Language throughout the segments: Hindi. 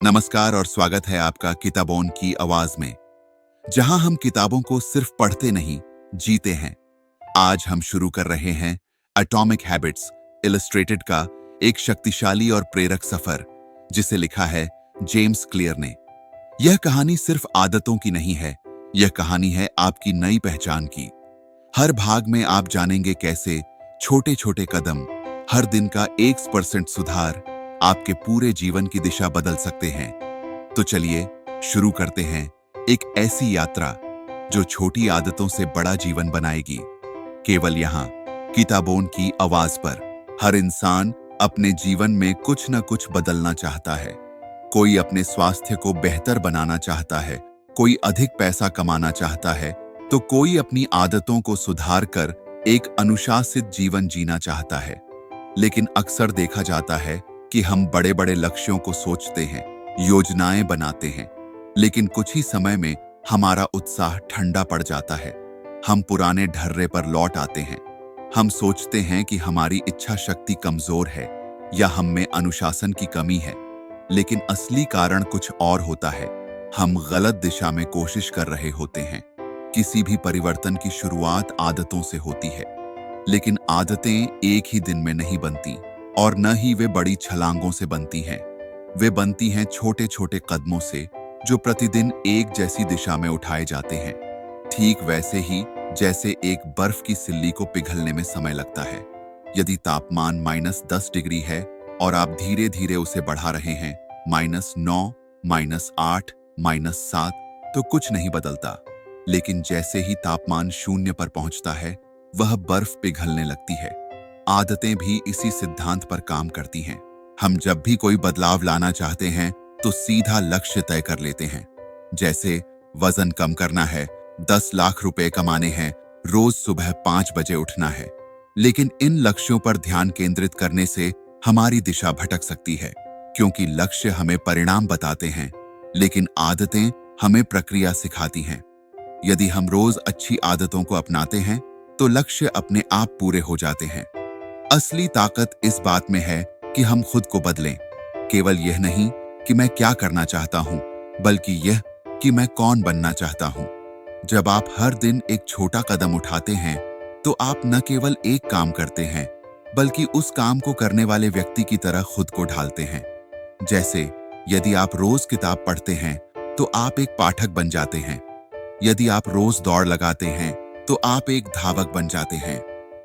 नमस्कार और स्वागत है आपका किताबों की आवाज में, जहां हम किताबों को सिर्फ पढ़ते नहीं, जीते हैं। आज हम शुरू कर रहे हैं एटॉमिक हैबिट्स इलस्ट्रेटेड का एक शक्तिशाली और प्रेरक सफर, जिसे लिखा है जेम्स क्लियर ने। यह कहानी सिर्फ आदतों की नहीं है, यह कहानी है आपकी नई पहचान की। हर भाग में आप जानेंगे कैसे छोटे छोटे कदम, हर दिन का 1% सुधार आपके पूरे जीवन की दिशा बदल सकते हैं। तो चलिए शुरू करते हैं एक ऐसी यात्रा जो छोटी आदतों से बड़ा जीवन बनाएगी। केवल यहाँ किताबों की आवाज पर। हर इंसान अपने जीवन में कुछ न कुछ बदलना चाहता है। कोई अपने स्वास्थ्य को बेहतर बनाना चाहता है, कोई अधिक पैसा कमाना चाहता है, तो कोई अपनी आदतों को सुधार कर एक अनुशासित जीवन जीना चाहता है। लेकिन अक्सर देखा जाता है कि हम बड़े बड़े लक्ष्यों को सोचते हैं, योजनाएं बनाते हैं, लेकिन कुछ ही समय में हमारा उत्साह ठंडा पड़ जाता है। हम पुराने ढर्रे पर लौट आते हैं। हम सोचते हैं कि हमारी इच्छा शक्ति कमजोर है या हम में अनुशासन की कमी है, लेकिन असली कारण कुछ और होता है। हम गलत दिशा में कोशिश कर रहे होते हैं। किसी भी परिवर्तन की शुरुआत आदतों से होती है, लेकिन आदतें एक ही दिन में नहीं बनती और न ही वे बड़ी छलांगों से बनती हैं। वे बनती हैं छोटे छोटे कदमों से, जो प्रतिदिन एक जैसी दिशा में उठाए जाते हैं। ठीक वैसे ही जैसे एक बर्फ की सिल्ली को पिघलने में समय लगता है। यदि तापमान -10 डिग्री है और आप धीरे धीरे उसे बढ़ा रहे हैं, -9, -8, -7, तो कुछ नहीं बदलता। लेकिन जैसे ही तापमान 0 पर पहुंचता है, वह बर्फ पिघलने लगती है। आदतें भी इसी सिद्धांत पर काम करती हैं। हम जब भी कोई बदलाव लाना चाहते हैं तो सीधा लक्ष्य तय कर लेते हैं। जैसे वजन कम करना है, 10 लाख रुपए कमाने हैं, रोज सुबह 5 बजे उठना है। लेकिन इन लक्ष्यों पर ध्यान केंद्रित करने से हमारी दिशा भटक सकती है, क्योंकि लक्ष्य हमें परिणाम बताते हैं, लेकिन आदतें हमें प्रक्रिया सिखाती हैं। यदि हम रोज अच्छी आदतों को अपनाते हैं तो लक्ष्य अपने आप पूरे हो जाते हैं। असली ताकत इस बात में है कि हम खुद को बदलें। केवल यह नहीं कि मैं क्या करना चाहता हूं, बल्कि यह कि मैं कौन बनना चाहता हूं। जब आप हर दिन एक छोटा कदम उठाते हैं, तो आप न केवल एक काम करते हैं, बल्कि उस काम को करने वाले व्यक्ति की तरह खुद को ढालते हैं। जैसे यदि आप रोज किताब पढ़ते हैं, तो आप एक पाठक बन जाते हैं। यदि आप रोज दौड़ लगाते हैं, तो आप एक धावक बन जाते हैं।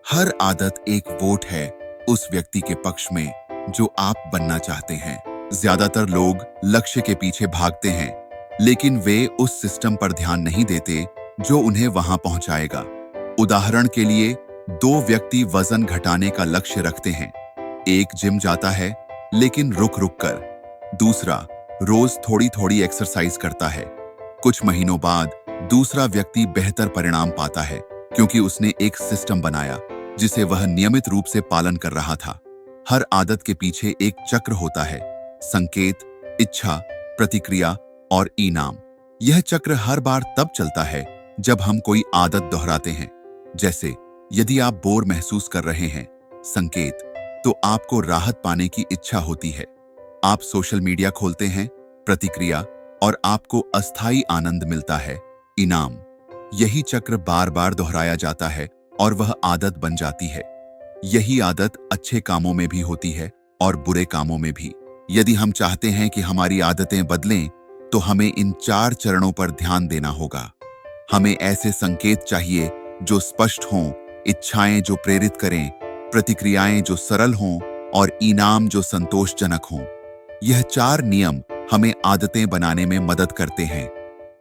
हर आदत एक वोट है उस व्यक्ति के पक्ष में जो आप बनना चाहते हैं। ज्यादातर लोग लक्ष्य के पीछे भागते हैं, लेकिन वे उस सिस्टम पर ध्यान नहीं देते जो उन्हें वहां पहुंचाएगा। उदाहरण के लिए, 2 व्यक्ति वजन घटाने का लक्ष्य रखते हैं। एक जिम जाता है, लेकिन रुक रुक कर। दूसरा रोज थोड़ी थोड़ी एक्सरसाइज करता है। कुछ महीनों बाद दूसरा व्यक्ति बेहतर परिणाम पाता है, क्योंकि उसने एक सिस्टम बनाया जिसे वह नियमित रूप से पालन कर रहा था। हर आदत के पीछे एक चक्र होता है: संकेत, इच्छा, प्रतिक्रिया और इनाम। यह चक्र हर बार तब चलता है जब हम कोई आदत दोहराते हैं। जैसे यदि आप बोर महसूस कर रहे हैं, संकेत, तो आपको राहत पाने की इच्छा होती है। आप सोशल मीडिया खोलते हैं, प्रतिक्रिया, और आपको अस्थायी आनंद मिलता है, इनाम। यही चक्र बार बार दोहराया जाता है और वह आदत बन जाती है। यही आदत अच्छे कामों में भी होती है और बुरे कामों में भी। यदि हम चाहते हैं कि हमारी आदतें बदलें, तो हमें इन 4 चरणों पर ध्यान देना होगा। हमें ऐसे संकेत चाहिए जो स्पष्ट हों, इच्छाएं जो प्रेरित करें, प्रतिक्रियाएं जो सरल हों और इनाम जो संतोषजनक हों। यह 4 नियम हमें आदतें बनाने में मदद करते हैं।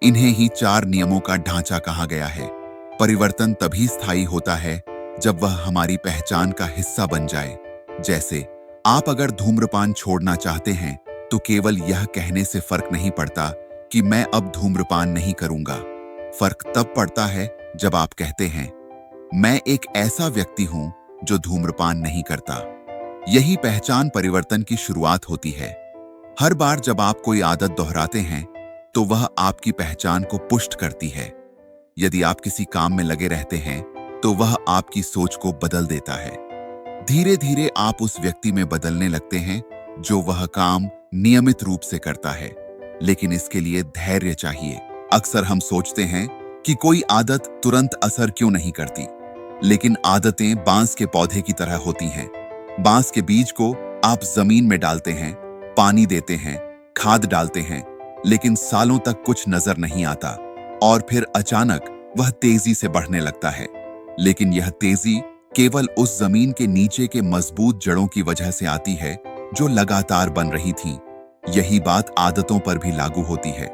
इन्हें ही 4 नियमों का ढांचा कहा गया है। परिवर्तन तभी स्थायी होता है जब वह हमारी पहचान का हिस्सा बन जाए। जैसे आप अगर धूम्रपान छोड़ना चाहते हैं, तो केवल यह कहने से फर्क नहीं पड़ता कि मैं अब धूम्रपान नहीं करूंगा। फर्क तब पड़ता है जब आप कहते हैं, मैं एक ऐसा व्यक्ति हूं जो धूम्रपान नहीं करता। यही पहचान परिवर्तन की शुरुआत होती है। हर बार जब आप कोई आदत दोहराते हैं, तो वह आपकी पहचान को पुष्ट करती है। यदि आप किसी काम में लगे रहते हैं, तो वह आपकी सोच को बदल देता है। धीरे धीरे आप उस व्यक्ति में बदलने लगते हैं जो वह काम नियमित रूप से करता है, लेकिन इसके लिए धैर्य चाहिए। अक्सर हम सोचते हैं कि कोई आदत तुरंत असर क्यों नहीं करती, लेकिन आदतें बांस के पौधे की तरह होती हैं। बांस के बीज को आप जमीन में डालते हैं, पानी देते हैं, खाद डालते हैं, लेकिन सालों तक कुछ नजर नहीं आता और फिर अचानक वह तेजी से बढ़ने लगता है। लेकिन यह तेजी केवल उस जमीन के नीचे के मजबूत जड़ों की वजह से आती है जो लगातार बन रही थीं। यही बात आदतों पर भी लागू होती है।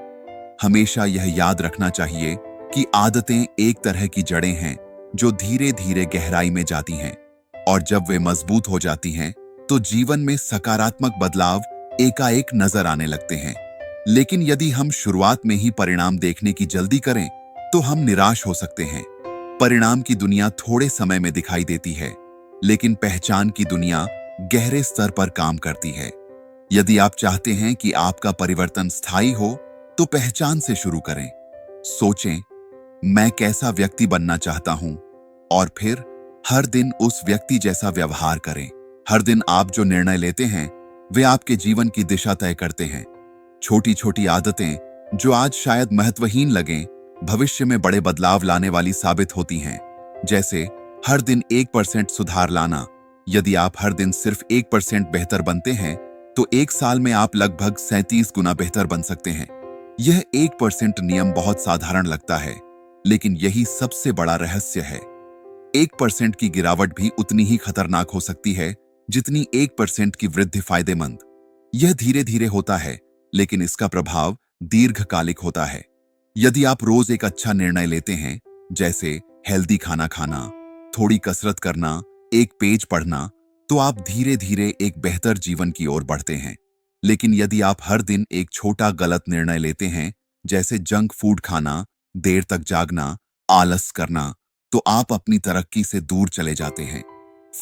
हमेशा यह याद रखना चाहिए कि आदतें एक तरह की जड़ें हैं जो धीरे धीरे गहराई में जाती हैं, और जब वे मजबूत हो जाती हैं तो जीवन में सकारात्मक बदलाव एकाएक नजर आने लगते हैं। लेकिन यदि हम शुरुआत में ही परिणाम देखने की जल्दी करें तो हम निराश हो सकते हैं। परिणाम की दुनिया थोड़े समय में दिखाई देती है, लेकिन पहचान की दुनिया गहरे स्तर पर काम करती है। यदि आप चाहते हैं कि आपका परिवर्तन स्थायी हो तो पहचान से शुरू करें। सोचें, मैं कैसा व्यक्ति बनना चाहता हूं, और फिर हर दिन उस व्यक्ति जैसा व्यवहार करें। हर दिन आप जो निर्णय लेते हैं वे आपके जीवन की दिशा तय करते हैं। छोटी छोटी आदतें जो आज शायद महत्वहीन लगें, भविष्य में बड़े बदलाव लाने वाली साबित होती हैं। जैसे हर दिन 1% सुधार लाना। यदि आप हर दिन सिर्फ 1% बेहतर बनते हैं तो एक साल में आप लगभग 37 गुना बेहतर बन सकते हैं। यह 1% नियम बहुत साधारण लगता है, लेकिन यही सबसे बड़ा रहस्य है। 1% की गिरावट भी उतनी ही खतरनाक हो सकती है जितनी 1% की वृद्धि फायदेमंद। यह धीरे धीरे होता है, लेकिन इसका प्रभाव दीर्घकालिक होता है। यदि आप रोज एक अच्छा निर्णय लेते हैं, जैसे हेल्दी खाना खाना, थोड़ी कसरत करना, एक पेज पढ़ना, तो आप धीरे धीरे एक बेहतर जीवन की ओर बढ़ते हैं। लेकिन यदि आप हर दिन एक छोटा गलत निर्णय लेते हैं, जैसे जंक फूड खाना, देर तक जागना, आलस करना, तो आप अपनी तरक्की से दूर चले जाते हैं।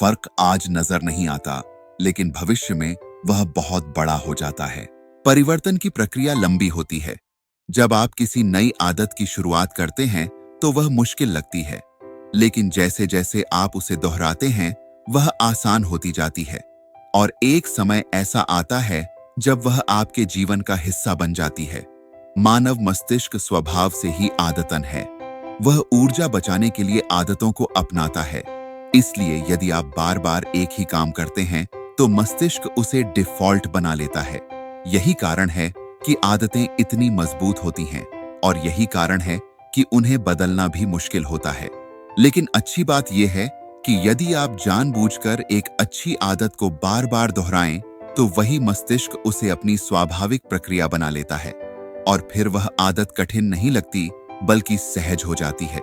फर्क आज नजर नहीं आता, लेकिन भविष्य में वह बहुत बड़ा हो जाता है। परिवर्तन की प्रक्रिया लंबी होती है। जब आप किसी नई आदत की शुरुआत करते हैं तो वह मुश्किल लगती है, लेकिन जैसे जैसे आप उसे दोहराते हैं वह आसान होती जाती है, और एक समय ऐसा आता है जब वह आपके जीवन का हिस्सा बन जाती है। मानव मस्तिष्क स्वभाव से ही आदतन है। वह ऊर्जा बचाने के लिए आदतों को अपनाता है। इसलिए यदि आप बार बार एक ही काम करते हैं तो मस्तिष्क उसे डिफॉल्ट बना लेता है। यही कारण है कि आदतें इतनी मजबूत होती हैं, और यही कारण है कि उन्हें बदलना भी मुश्किल होता है। लेकिन अच्छी बात यह है कि यदि आप जानबूझकर एक अच्छी आदत को बार बार दोहराएं तो वही मस्तिष्क उसे अपनी स्वाभाविक प्रक्रिया बना लेता है, और फिर वह आदत कठिन नहीं लगती बल्कि सहज हो जाती है।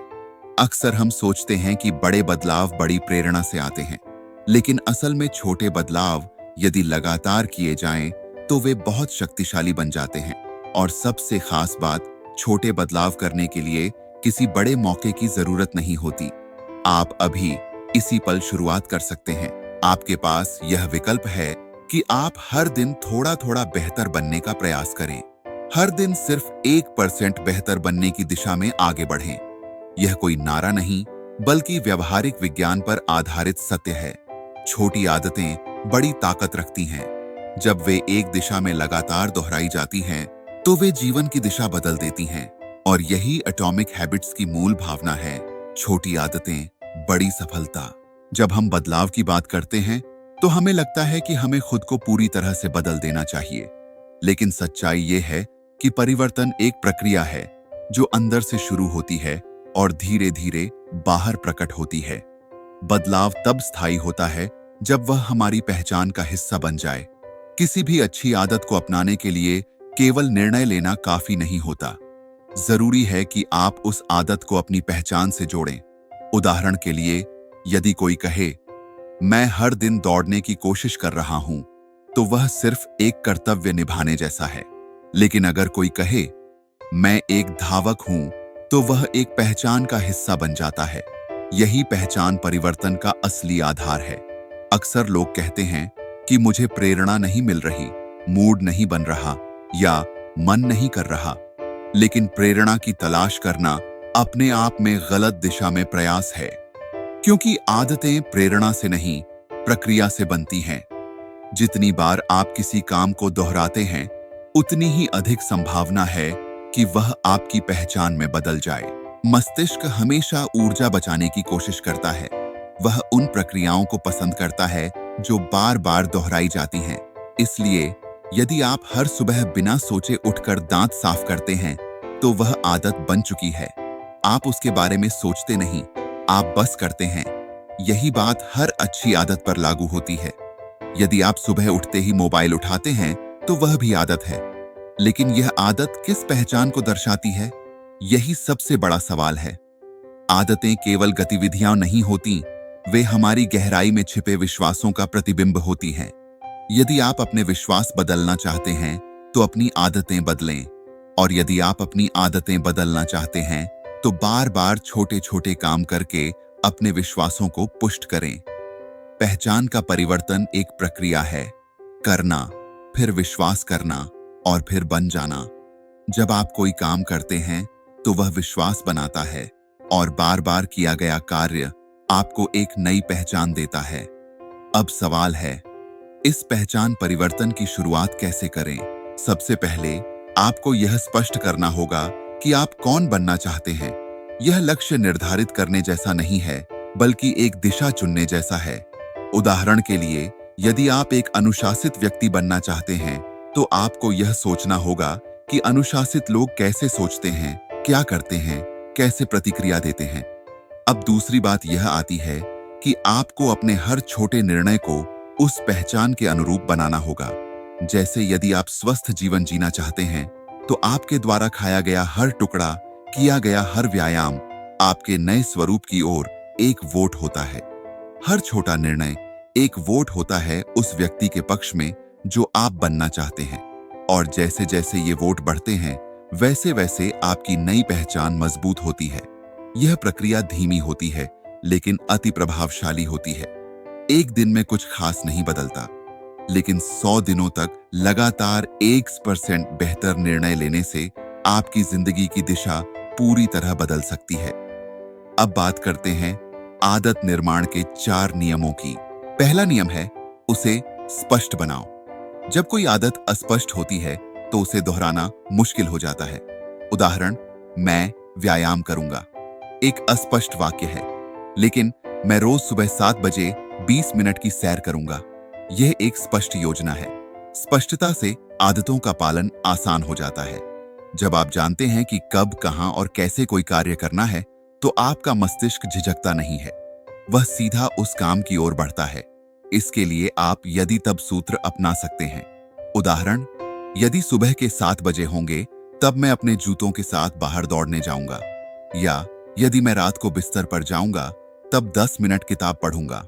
अक्सर हम सोचते हैं कि बड़े बदलाव बड़ी प्रेरणा से आते हैं, लेकिन असल में छोटे बदलाव यदि लगातार किए जाएं तो वे बहुत शक्तिशाली बन जाते हैं। और सबसे खास बात, छोटे बदलाव करने के लिए किसी बड़े मौके की जरूरत नहीं होती। आप अभी इसी पल शुरुआत कर सकते हैं। आपके पास यह विकल्प है कि आप हर दिन थोड़ा थोड़ा बेहतर बनने का प्रयास करें। हर दिन सिर्फ 1% बेहतर बनने की दिशा में आगे बढ़ें। यह कोई नारा नहीं, बल्कि व्यवहारिक विज्ञान पर आधारित सत्य है। छोटी आदतें बड़ी ताकत रखती हैं। जब वे एक दिशा में लगातार दोहराई जाती हैं, तो वे जीवन की दिशा बदल देती हैं। और यही एटॉमिक हैबिट्स की मूल भावना है। छोटी आदतें, बड़ी सफलता। जब हम बदलाव की बात करते हैं तो हमें लगता है कि हमें खुद को पूरी तरह से बदल देना चाहिए, लेकिन सच्चाई यह है कि परिवर्तन एक प्रक्रिया है जो अंदर से शुरू होती है और धीरे धीरे बाहर प्रकट होती है। बदलाव तब स्थायी होता है जब वह हमारी पहचान का हिस्सा बन जाए। किसी भी अच्छी आदत को अपनाने के लिए केवल निर्णय लेना काफी नहीं होता। जरूरी है कि आप उस आदत को अपनी पहचान से जोड़ें। उदाहरण के लिए, यदि कोई कहे, मैं हर दिन दौड़ने की कोशिश कर रहा हूं, तो वह सिर्फ एक कर्तव्य निभाने जैसा है। लेकिन अगर कोई कहे, मैं एक धावक हूं, तो वह एक पहचान का हिस्सा बन जाता है। यही पहचान परिवर्तन का असली आधार है। अक्सर लोग कहते हैं कि मुझे प्रेरणा नहीं मिल रही, मूड नहीं बन रहा या मन नहीं कर रहा। लेकिन प्रेरणा की तलाश करना अपने आप में गलत दिशा में प्रयास है, क्योंकि आदतें प्रेरणा से नहीं, प्रक्रिया से बनती हैं। जितनी बार आप किसी काम को दोहराते हैं, उतनी ही अधिक संभावना है कि वह आपकी पहचान में बदल जाए। मस्तिष्क हमेशा ऊर्जा बचाने की कोशिश करता है। वह उन प्रक्रियाओं को पसंद करता है जो बार बार दोहराई जाती हैं। इसलिए यदि आप हर सुबह बिना सोचे उठकर दांत साफ करते हैं, तो वह आदत बन चुकी है। आप उसके बारे में सोचते नहीं, आप बस करते हैं। यही बात हर अच्छी आदत पर लागू होती है। यदि आप सुबह उठते ही मोबाइल उठाते हैं, तो वह भी आदत है। लेकिन यह आदत किस पहचान को दर्शाती है? यही सबसे बड़ा सवाल है। आदतें केवल गतिविधियां नहीं होती, वे हमारी गहराई में छिपे विश्वासों का प्रतिबिंब होती हैं। यदि आप अपने विश्वास बदलना चाहते हैं, तो अपनी आदतें बदलें। और यदि आप अपनी आदतें बदलना चाहते हैं, तो बार बार छोटे छोटे काम करके अपने विश्वासों को पुष्ट करें। पहचान का परिवर्तन एक प्रक्रिया है। करना, फिर विश्वास करना और फिर बन जाना। जब आप कोई काम करते हैं, तो वह विश्वास बनाता है और बार बार किया गया कार्य आपको एक नई पहचान देता है। अब सवाल है, इस पहचान परिवर्तन की शुरुआत कैसे करें? सबसे पहले आपको यह स्पष्ट करना होगा कि आप कौन बनना चाहते हैं। यह लक्ष्य निर्धारित करने जैसा नहीं है, बल्कि एक दिशा चुनने जैसा है। उदाहरण के लिए, यदि आप एक अनुशासित व्यक्ति बनना चाहते हैं, तो आपको यह सोचना होगा कि अनुशासित लोग कैसे सोचते हैं, क्या करते हैं, कैसे प्रतिक्रिया देते हैं। अब दूसरी बात यह आती है कि आपको अपने हर छोटे निर्णय को उस पहचान के अनुरूप बनाना होगा। जैसे यदि आप स्वस्थ जीवन जीना चाहते हैं, तो आपके द्वारा खाया गया हर टुकड़ा, किया गया हर व्यायाम आपके नए स्वरूप की ओर एक वोट होता है। हर छोटा निर्णय एक वोट होता है उस व्यक्ति के पक्ष में जो आप बनना चाहते हैं। और जैसे जैसे ये वोट बढ़ते हैं, वैसे वैसे आपकी नई पहचान मजबूत होती है। यह प्रक्रिया धीमी होती है, लेकिन अति प्रभावशाली होती है। एक दिन में कुछ खास नहीं बदलता, लेकिन 100 दिनों तक लगातार 1% बेहतर निर्णय लेने से आपकी जिंदगी की दिशा पूरी तरह बदल सकती है। अब बात करते हैं आदत निर्माण के 4 नियमों की। पहला नियम है, उसे स्पष्ट बनाओ। जब कोई आदत अस्पष्ट होती है, तो उसे दोहराना मुश्किल हो जाता है। उदाहरण, मैं व्यायाम करूंगा एक अस्पष्ट वाक्य है, लेकिन मैं रोज सुबह 7 बजे 20 मिनट की सैर करूंगा, यह एक स्पष्ट योजना है। स्पष्टता से आदतों का पालन आसान हो जाता है। जब आप जानते हैं कि कब, कहां और कैसे कोई कार्य करना है, तो आपका मस्तिष्क झिझकता नहीं है, वह सीधा उस काम की ओर बढ़ता है। इसके लिए आप यदि तब सूत्र अपना सकते हैं। उदाहरण, यदि सुबह के 7 बजे होंगे, तब मैं अपने जूतों के साथ बाहर दौड़ने जाऊंगा। या यदि मैं रात को बिस्तर पर जाऊंगा, तब 10 मिनट किताब पढ़ूंगा।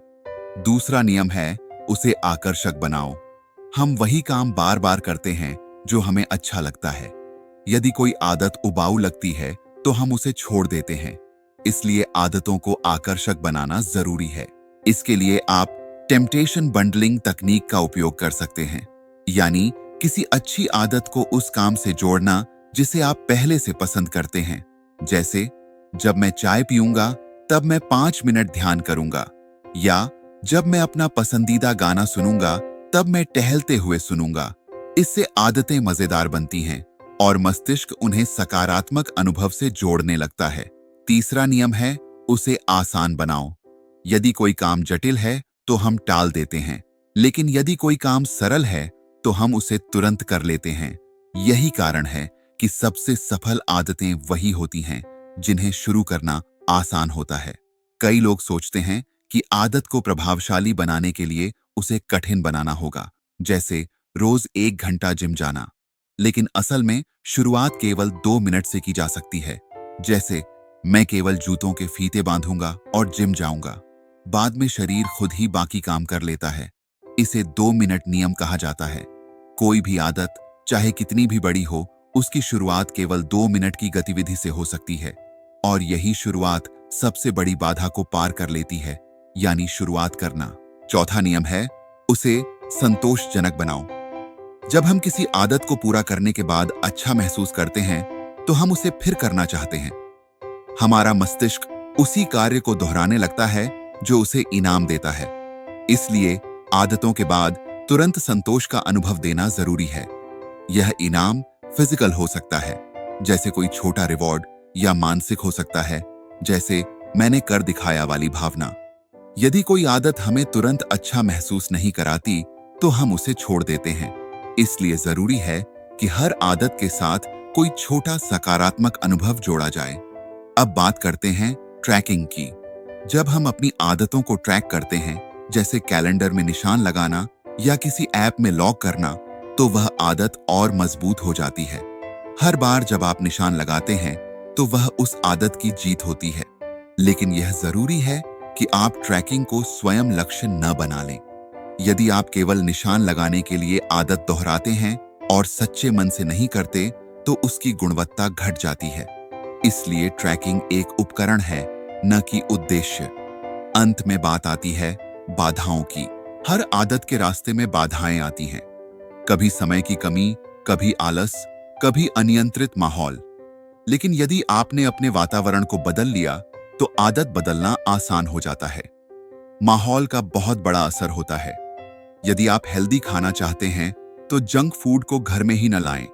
दूसरा नियम है, उसे आकर्षक बनाओ। हम वही काम बार बार करते हैं जो हमें अच्छा लगता है। यदि कोई आदत उबाऊ लगती है, तो हम उसे छोड़ देते हैं। इसलिए आदतों को आकर्षक बनाना जरूरी है। इसके लिए आप टेम्पटेशन बंडलिंग तकनीक का उपयोग कर सकते हैं, यानी किसी अच्छी आदत को उस काम से जोड़ना जिसे आप पहले से पसंद करते हैं। जैसे, जब मैं चाय पीऊंगा, तब मैं 5 मिनट ध्यान करूंगा। या जब मैं अपना पसंदीदा गाना सुनूंगा, तब मैं टहलते हुए सुनूंगा। इससे आदतें मजेदार बनती हैं और मस्तिष्क उन्हें सकारात्मक अनुभव से जोड़ने लगता है। तीसरा नियम है, उसे आसान बनाओ। यदि कोई काम जटिल है, तो हम टाल देते हैं, लेकिन यदि कोई काम सरल है, तो हम उसे तुरंत कर लेते हैं। यही कारण है कि सबसे सफल आदतें वही होती हैं जिन्हें शुरू करना आसान होता है। कई लोग सोचते हैं कि आदत को प्रभावशाली बनाने के लिए उसे कठिन बनाना होगा, जैसे रोज 1 घंटा जिम जाना। लेकिन असल में शुरुआत केवल 2 मिनट से की जा सकती है। जैसे, मैं केवल जूतों के फीते बांधूंगा और जिम जाऊंगा। बाद में शरीर खुद ही बाकी काम कर लेता है। इसे 2 मिनट नियम कहा जाता है। कोई भी आदत, चाहे कितनी भी बड़ी हो, उसकी शुरुआत केवल 2 मिनट की गतिविधि से हो सकती है। और यही शुरुआत सबसे बड़ी बाधा को पार कर लेती है, यानी शुरुआत करना। चौथा नियम है, उसे संतोषजनक बनाओ। जब हम किसी आदत को पूरा करने के बाद अच्छा महसूस करते हैं, तो हम उसे फिर करना चाहते हैं। हमारा मस्तिष्क उसी कार्य को दोहराने लगता है जो उसे इनाम देता है। इसलिए आदतों के बाद तुरंत संतोष का अनुभव देना जरूरी है। यह इनाम फिजिकल हो सकता है, जैसे कोई छोटा रिवॉर्ड, या मानसिक हो सकता है, जैसे मैंने कर दिखाया वाली भावना। यदि कोई आदत हमें तुरंत अच्छा महसूस नहीं कराती, तो हम उसे छोड़ देते हैं। इसलिए जरूरी है कि हर आदत के साथ कोई छोटा सकारात्मक अनुभव जोड़ा जाए। अब बात करते हैं ट्रैकिंग की। जब हम अपनी आदतों को ट्रैक करते हैं, जैसे कैलेंडर में निशान लगाना या किसी ऐप में लॉग करना, तो वह आदत और मजबूत हो जाती है। हर बार जब आप निशान लगाते हैं, तो वह उस आदत की जीत होती है। लेकिन यह जरूरी है कि आप ट्रैकिंग को स्वयं लक्ष्य न बना लें। यदि आप केवल निशान लगाने के लिए आदत दोहराते हैं और सच्चे मन से नहीं करते, तो उसकी गुणवत्ता घट जाती है। इसलिए ट्रैकिंग एक उपकरण है, न कि उद्देश्य। अंत में बात आती है बाधाओं की। हर आदत के रास्ते में बाधाएं आती हैं। कभी समय की कमी, कभी आलस, कभी अनियंत्रित माहौल। लेकिन यदि आपने अपने वातावरण को बदल लिया, तो आदत बदलना आसान हो जाता है। माहौल का बहुत बड़ा असर होता है। यदि आप हेल्दी खाना चाहते हैं, तो जंक फूड को घर में ही न लाएं।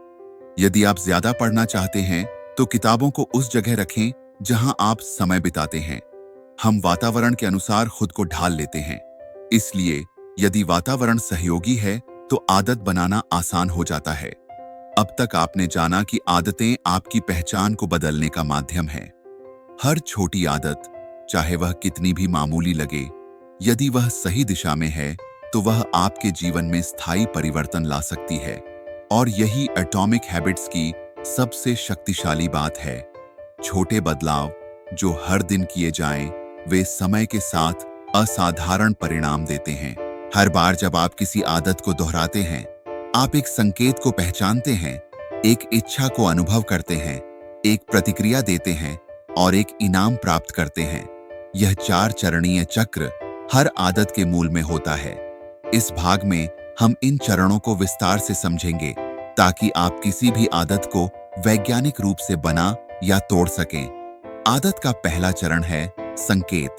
यदि आप ज्यादा पढ़ना चाहते हैं, तो किताबों को उस जगह रखें जहां आप समय बिताते हैं। हम वातावरण के अनुसार खुद को ढाल लेते हैं। इसलिए यदि वातावरण सहयोगी है, तो आदत बनाना आसान हो जाता है। अब तक आपने जाना कि आदतें आपकी पहचान को बदलने का माध्यम है। हर छोटी आदत, चाहे वह कितनी भी मामूली लगे, यदि वह सही दिशा में है, तो वह आपके जीवन में स्थायी परिवर्तन ला सकती है। और यही एटॉमिक हैबिट्स की सबसे शक्तिशाली बात है। छोटे बदलाव जो हर दिन किए जाएं, वे समय के साथ असाधारण परिणाम देते हैं। हर बार जब आप किसी आदत को दोहराते हैं, आप एक संकेत को पहचानते हैं, एक इच्छा को अनुभव करते हैं, एक प्रतिक्रिया देते हैं और एक इनाम प्राप्त करते हैं। यह 4 चरणीय चक्र हर आदत के मूल में होता है। इस भाग में हम इन चरणों को विस्तार से समझेंगे, ताकि आप किसी भी आदत को वैज्ञानिक रूप से बना या तोड़ सकें। आदत का पहला चरण है संकेत।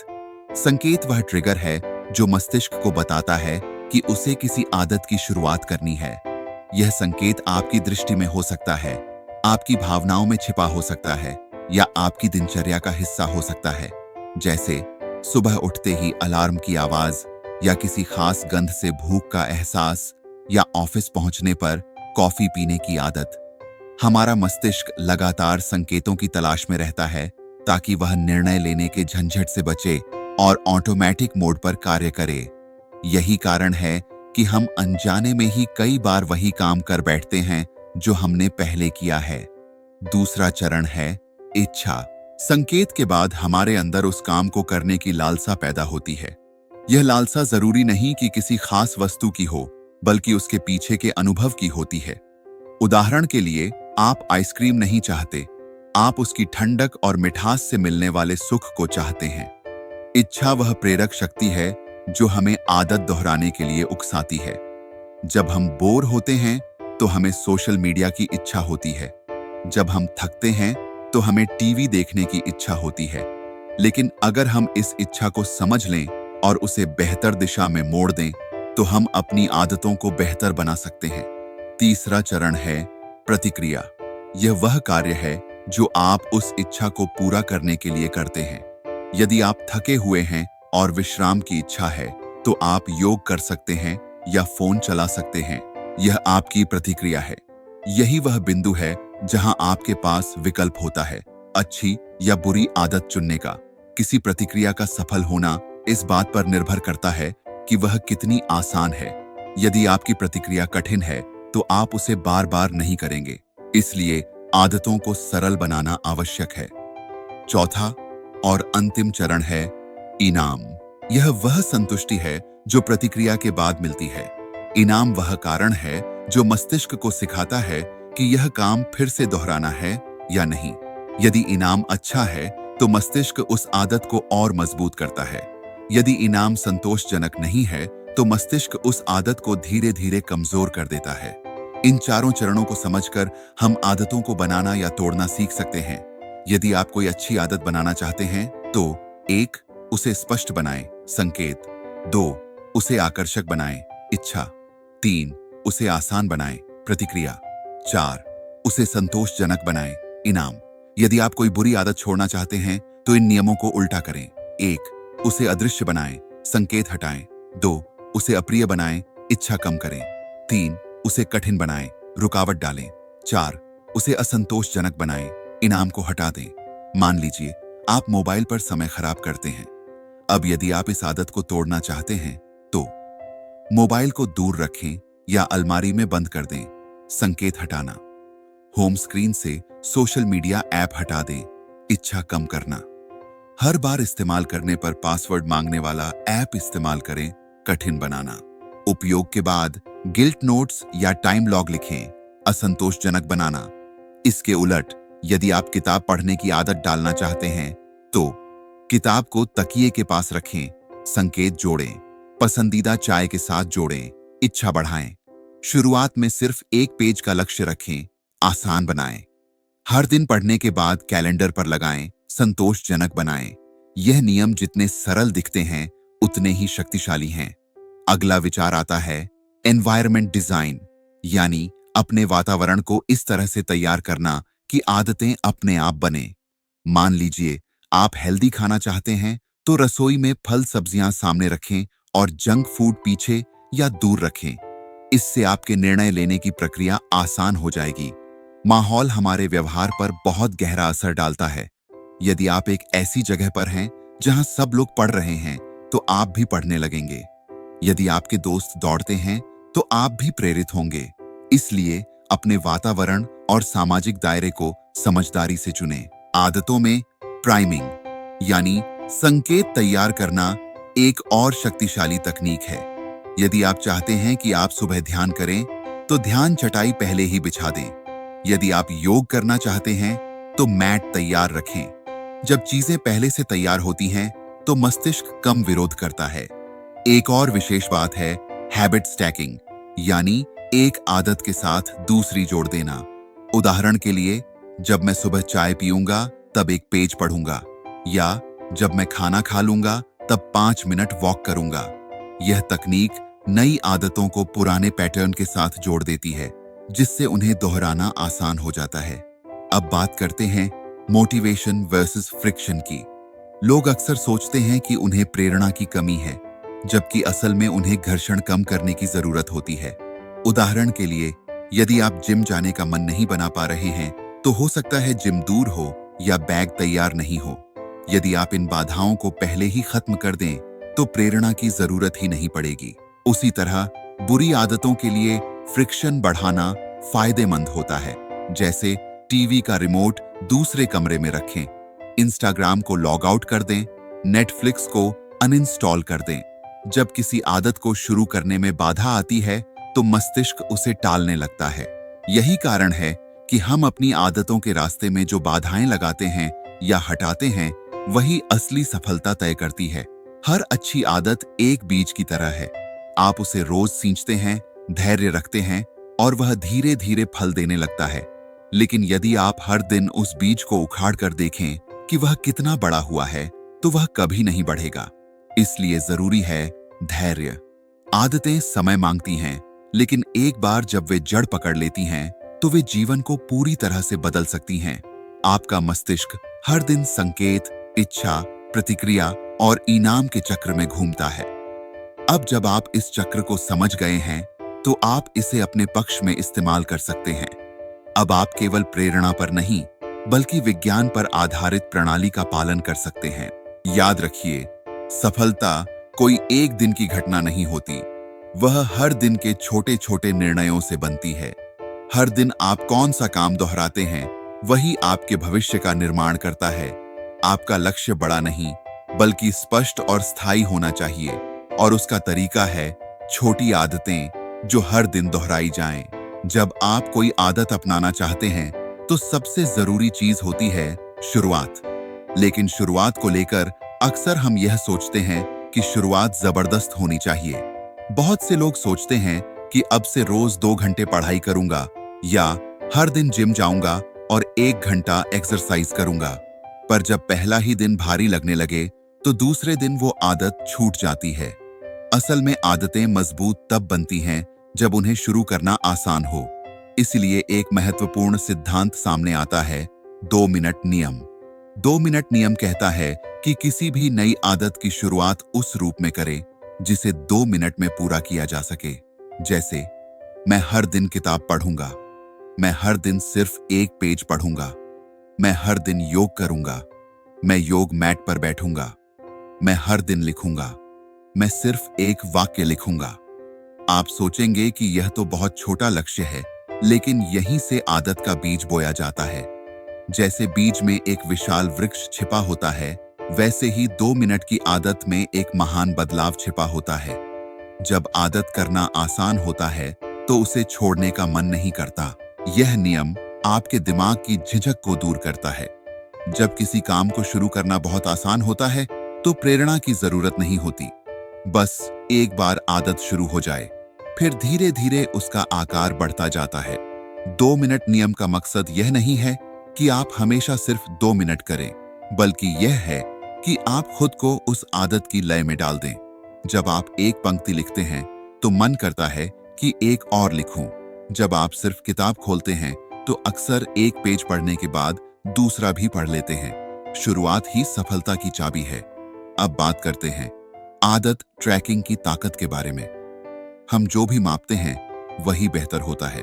संकेत वह ट्रिगर है जो मस्तिष्क को बताता है कि उसे किसी आदत की शुरुआत करनी है। यह संकेत आपकी दृष्टि में हो सकता है, आपकी भावनाओं में छिपा हो सकता है, या आपकी दिनचर्या का हिस्सा हो सकता है, जैसे सुबह उठते ही अलार्म की आवाज, या किसी खास गंध से भूख का एहसास, या ऑफिस पहुंचने पर कॉफी पीने की आदत। हमारा मस्तिष्क लगातार संकेतों की तलाश में रहता है, ताकि वह निर्णय लेने के झंझट से बचे और ऑटोमेटिक मोड पर कार्य करे। यही कारण है कि हम अनजाने में ही कई बार वही काम कर बैठते हैं जो हमने पहले किया है। दूसरा चरण है इच्छा। संकेत के बाद हमारे अंदर उस काम को करने की लालसा पैदा होती है। यह लालसा जरूरी नहीं कि किसी खास वस्तु की हो, बल्कि उसके पीछे के अनुभव की होती है। उदाहरण के लिए, आप आइसक्रीम नहीं चाहते, आप उसकी ठंडक और मिठास से मिलने वाले सुख को चाहते हैं। इच्छा वह प्रेरक शक्ति है जो हमें आदत दोहराने के लिए उकसाती है। जब हम बोर होते हैं, तो हमें सोशल मीडिया की इच्छा होती है। जब हम थकते हैं, तो हमें टीवी देखने की इच्छा होती है। लेकिन अगर हम इस इच्छा को समझ लें और उसे बेहतर दिशा में मोड़ दें, तो हम अपनी आदतों को बेहतर बना सकते हैं। तीसरा चरण है प्रतिक्रिया। यह वह कार्य है जो आप उस इच्छा को पूरा करने के लिए करते हैं। यदि आप थके हुए हैं और विश्राम की इच्छा है, तो आप योग कर सकते हैं या फोन चला सकते हैं। यह आपकी प्रतिक्रिया है। यही वह बिंदु है जहां आपके पास विकल्प होता है, अच्छी या बुरी आदत चुनने का। किसी प्रतिक्रिया का सफल होना इस बात पर निर्भर करता है कि वह कितनी आसान है। यदि आपकी प्रतिक्रिया कठिन है, तो आप उसे बार बार नहीं करेंगे। इसलिए आदतों को सरल बनाना आवश्यक है। चौथा और अंतिम चरण है इनाम। यह वह संतुष्टि है जो प्रतिक्रिया के बाद मिलती है। इनाम वह कारण है जो मस्तिष्क को सिखाता है कि यह काम फिर से दोहराना है या नहीं। यदि इनाम अच्छा है, तो मस्तिष्क उस आदत को और मजबूत करता है। यदि इनाम संतोषजनक नहीं है, तो मस्तिष्क उस आदत को धीरे धीरे कमजोर कर देता है। इन चारों चरणों को समझकर हम आदतों को बनाना या तोड़ना सीख सकते हैं। यदि आप कोई अच्छी आदत बनाना चाहते हैं, तो 1. उसे स्पष्ट बनाएं, संकेत। 2. उसे आकर्षक बनाएं, इच्छा। 3. उसे आसान बनाएं, प्रतिक्रिया। 4. उसे संतोषजनक बनाएं, इनाम। यदि आप कोई बुरी आदत छोड़ना चाहते हैं तो इन नियमों को उल्टा करें। 1. उसे अदृश्य बनाएं, संकेत हटाएं। 2. उसे अप्रिय बनाएं, इच्छा कम करें। 3. उसे कठिन बनाएं, रुकावट डालें। 4. उसे असंतोषजनक बनाएं, इनाम को हटा दें। मान लीजिए आप मोबाइल पर समय खराब करते हैं। अब यदि आप इस आदत को तोड़ना चाहते हैं तो मोबाइल को दूर रखें या अलमारी में बंद कर दें। संकेत हटाना। होम स्क्रीन से सोशल मीडिया ऐप हटा दें, इच्छा कम करना। हर बार इस्तेमाल करने पर पासवर्ड मांगने वाला ऐप इस्तेमाल करें, कठिन बनाना। उपयोग के बाद गिल्ट नोट्स या टाइम लॉग लिखें, असंतोषजनक बनाना। इसके उलट यदि आप किताब पढ़ने की आदत डालना चाहते हैं तो किताब को तकिए के पास रखें, संकेत जोड़ें। पसंदीदा चाय के साथ जोड़ें, इच्छा बढ़ाएं। शुरुआत में सिर्फ एक पेज का लक्ष्य रखें, आसान बनाएं। हर दिन पढ़ने के बाद कैलेंडर पर लगाएं, संतोषजनक बनाएं। यह नियम जितने सरल दिखते हैं उतने ही शक्तिशाली हैं। अगला विचार आता है एनवायरनमेंट डिजाइन, यानी अपने वातावरण को इस तरह से तैयार करना कि आदतें अपने आप बने। मान लीजिए आप हेल्दी खाना चाहते हैं तो रसोई में फल सब्जियां सामने रखें और जंक फूड पीछे या दूर रखें। इससे आपके निर्णय लेने की प्रक्रिया आसान हो जाएगी। माहौल हमारे व्यवहार पर बहुत गहरा असर डालता है। यदि आप एक ऐसी जगह पर हैं जहां सब लोग पढ़ रहे हैं तो आप भी पढ़ने लगेंगे। यदि आपके दोस्त दौड़ते हैं तो आप भी प्रेरित होंगे। इसलिए अपने वातावरण और सामाजिक दायरे को समझदारी से चुनें। आदतों में प्राइमिंग, यानी संकेत तैयार करना, एक और शक्तिशाली तकनीक है। यदि आप चाहते हैं कि आप सुबह ध्यान करें तो ध्यान चटाई पहले ही बिछा दें। यदि आप योग करना चाहते हैं तो मैट तैयार रखें। जब चीजें पहले से तैयार होती हैं तो मस्तिष्क कम विरोध करता है। एक और विशेष बात है हैबिट स्टैकिंग, यानी एक आदत के साथ दूसरी जोड़ देना। उदाहरण के लिए, जब मैं सुबह चाय पीऊंगा तब एक पेज पढ़ूंगा, या जब मैं खाना खा लूंगा तब 5 मिनट वॉक करूंगा। यह तकनीक नई आदतों को पुराने पैटर्न के साथ जोड़ देती है, जिससे उन्हें दोहराना आसान हो जाता है। अब बात करते हैं मोटिवेशन वर्सेस फ्रिक्शन की। लोग अक्सर सोचते हैं कि उन्हें प्रेरणा की कमी है, जबकि असल में उन्हें घर्षण कम करने की जरूरत होती है। उदाहरण के लिए, यदि आप जिम जाने का मन नहीं बना पा रहे हैं तो हो सकता है जिम दूर हो या बैग तैयार नहीं हो। यदि आप इन बाधाओं को पहले ही खत्म कर दें तो प्रेरणा की जरूरत ही नहीं पड़ेगी। उसी तरह बुरी आदतों के लिए फ्रिक्शन बढ़ाना फायदेमंद होता है। जैसे टीवी का रिमोट दूसरे कमरे में रखें, इंस्टाग्राम को लॉग आउट कर दें, नेटफ्लिक्स को अनइंस्टॉल कर दें। जब किसी आदत को शुरू करने में बाधा आती है तो मस्तिष्क उसे टालने लगता है। यही कारण है कि हम अपनी आदतों के रास्ते में जो बाधाएं लगाते हैं या हटाते हैं, वही असली सफलता तय करती है। हर अच्छी आदत एक बीज की तरह है। आप उसे रोज सींचते हैं, धैर्य रखते हैं और वह धीरे धीरे फल देने लगता है। लेकिन यदि आप हर दिन उस बीज को उखाड़ कर देखें कि वह कितना बड़ा हुआ है, तो वह कभी नहीं बढ़ेगा। इसलिए जरूरी है धैर्य। आदतें समय मांगती हैं, लेकिन एक बार जब वे जड़ पकड़ लेती हैं तो वे जीवन को पूरी तरह से बदल सकती हैं। आपका मस्तिष्क हर दिन संकेत, इच्छा, प्रतिक्रिया और इनाम के चक्र में घूमता है। अब जब आप इस चक्र को समझ गए हैं तो आप इसे अपने पक्ष में इस्तेमाल कर सकते हैं। अब आप केवल प्रेरणा पर नहीं, बल्कि विज्ञान पर आधारित प्रणाली का पालन कर सकते हैं। याद रखिए, सफलता कोई एक दिन की घटना नहीं होती, वह हर दिन के छोटे छोटे निर्णयों से बनती है। हर दिन आप कौन सा काम दोहराते हैं, वही आपके भविष्य का निर्माण करता है। आपका लक्ष्य बड़ा नहीं, बल्कि स्पष्ट और स्थायी होना चाहिए, और उसका तरीका है छोटी आदतें जो हर दिन दोहराई जाएं। जब आप कोई आदत अपनाना चाहते हैं तो सबसे जरूरी चीज होती है शुरुआत। लेकिन शुरुआत को लेकर अक्सर हम यह सोचते हैं कि शुरुआत जबरदस्त होनी चाहिए। बहुत से लोग सोचते हैं कि अब से रोज 2 घंटे पढ़ाई करूंगा या हर दिन जिम जाऊंगा और 1 घंटा एक्सरसाइज करूंगा। पर जब पहला ही दिन भारी लगने लगे तो दूसरे दिन वो आदत छूट जाती है। असल में आदतें मजबूत तब बनती हैं जब उन्हें शुरू करना आसान हो। इसलिए एक महत्वपूर्ण सिद्धांत सामने आता है, 2 मिनट नियम। 2 मिनट नियम कहता है कि किसी भी नई आदत की शुरुआत उस रूप में करें जिसे 2 मिनट में पूरा किया जा सके। जैसे, मैं हर दिन किताब पढ़ूंगा, मैं हर दिन सिर्फ एक पेज पढ़ूंगा, मैं हर दिन योग करूंगा, मैं योग मैट पर बैठूंगा, मैं हर दिन लिखूंगा, मैं सिर्फ एक वाक्य लिखूंगा। आप सोचेंगे कि यह तो बहुत छोटा लक्ष्य है, लेकिन यहीं से आदत का बीज बोया जाता है। जैसे बीज में एक विशाल वृक्ष छिपा होता है, वैसे ही 2 मिनट की आदत में एक महान बदलाव छिपा होता है। जब आदत करना आसान होता है, तो उसे छोड़ने का मन नहीं करता। यह नियम आपके दिमाग की झिझक को दूर करता है। जब किसी काम को शुरू करना बहुत आसान होता है, तो प्रेरणा की जरूरत नहीं होती। बस एक बार आदत शुरू हो जाए, फिर धीरे धीरे उसका आकार बढ़ता जाता है। 2 मिनट नियम का मकसद यह नहीं है कि आप हमेशा सिर्फ 2 मिनट करें, बल्कि यह है कि आप खुद को उस आदत की लय में डाल दें। जब आप एक पंक्ति लिखते हैं, तो मन करता है कि एक और लिखूं। जब आप सिर्फ किताब खोलते हैं, तो अक्सर एक पेज पढ़ने के बाद दूसरा भी पढ़ लेते हैं। शुरुआत ही सफलता की चाबी है। अब बात करते हैं आदत ट्रैकिंग की ताकत के बारे में। हम जो भी मापते हैं, वही बेहतर होता है।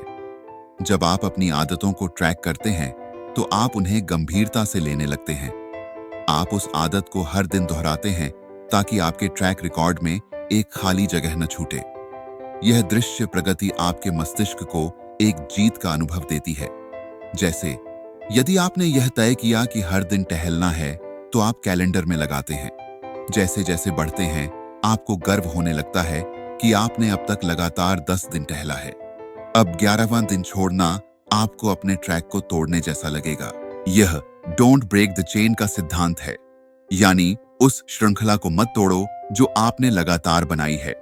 जब आप अपनी आदतों को ट्रैक करते हैं, तो आप उन्हें गंभीरता से लेने लगते हैं। आप उस आदत को हर दिन दोहराते हैं, ताकि आपके ट्रैक रिकॉर्ड में एक खाली जगह न छूटे। यह दृश्य प्रगति आपके मस्तिष्क को एक जीत का अनुभव देती है। जैसे, यदि आपने यह तय किया कि हर दिन टहलना है, तो आप कैलेंडर में लगाते हैं। जैसे जैसे बढ़ते हैं, आपको गर्व होने लगता है कि आपने अब तक लगातार 10 दिन टहला है। अब 11वां दिन छोड़ना आपको अपने ट्रैक को तोड़ने जैसा लगेगा। यह डोंट ब्रेक द चेन का सिद्धांत है, यानी उस श्रृंखला को मत तोड़ो जो आपने लगातार बनाई है।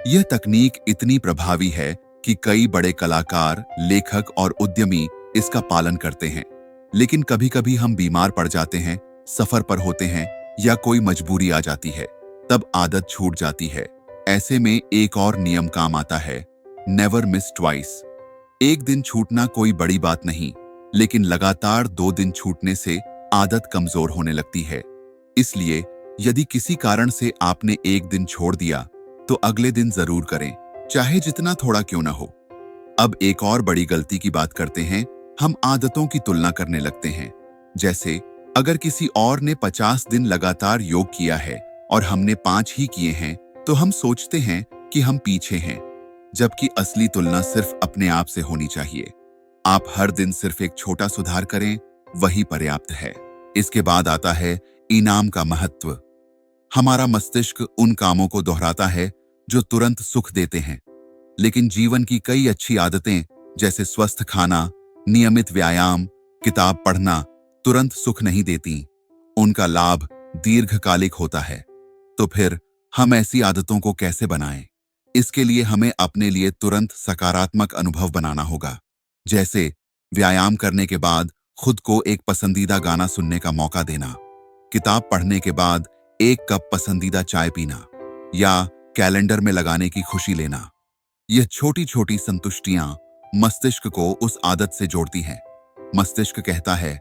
यह तकनीक इतनी प्रभावी है कि कई बड़े कलाकार, लेखक और उद्यमी इसका पालन करते हैं। लेकिन कभी कभी हम बीमार पड़ जाते हैं, सफर पर होते हैं, या कोई मजबूरी आ जाती है, तब आदत छूट जाती है। ऐसे में एक और नियम काम आता है, नेवर मिस ट्वाइस। एक दिन छूटना कोई बड़ी बात नहीं, लेकिन लगातार 2 दिन छूटने से आदत कमजोर होने लगती है। इसलिए यदि किसी कारण से आपने एक दिन छोड़ दिया, तो अगले दिन जरूर करें, चाहे जितना थोड़ा क्यों ना हो। अब एक और बड़ी गलती की बात करते हैं, हम आदतों की तुलना करने लगते हैं। जैसे, अगर किसी और ने 50 दिन लगातार योग किया है और हमने 5 ही किए हैं, तो हम सोचते हैं कि हम पीछे हैं, जबकि असली तुलना सिर्फ अपने आप से होनी चाहिए। आप हर दिन सिर्फ एक छोटा सुधार करें, वही पर्याप्त है। इसके बाद आता है इनाम का महत्व। हमारा मस्तिष्क उन कामों को दोहराता है जो तुरंत सुख देते हैं, लेकिन जीवन की कई अच्छी आदतें, जैसे स्वस्थ खाना, नियमित व्यायाम, किताब पढ़ना, तुरंत सुख नहीं देती। उनका लाभ दीर्घकालिक होता है। तो फिर हम ऐसी आदतों को कैसे बनाएं? इसके लिए हमें अपने लिए तुरंत सकारात्मक अनुभव बनाना होगा। जैसे, व्यायाम करने के बाद खुद को एक पसंदीदा गाना सुनने का मौका देना, किताब पढ़ने के बाद एक कप पसंदीदा चाय पीना, या कैलेंडर में लगाने की खुशी लेना। यह छोटी छोटी संतुष्टियां मस्तिष्क को उस आदत से जोड़ती हैं। मस्तिष्क कहता है,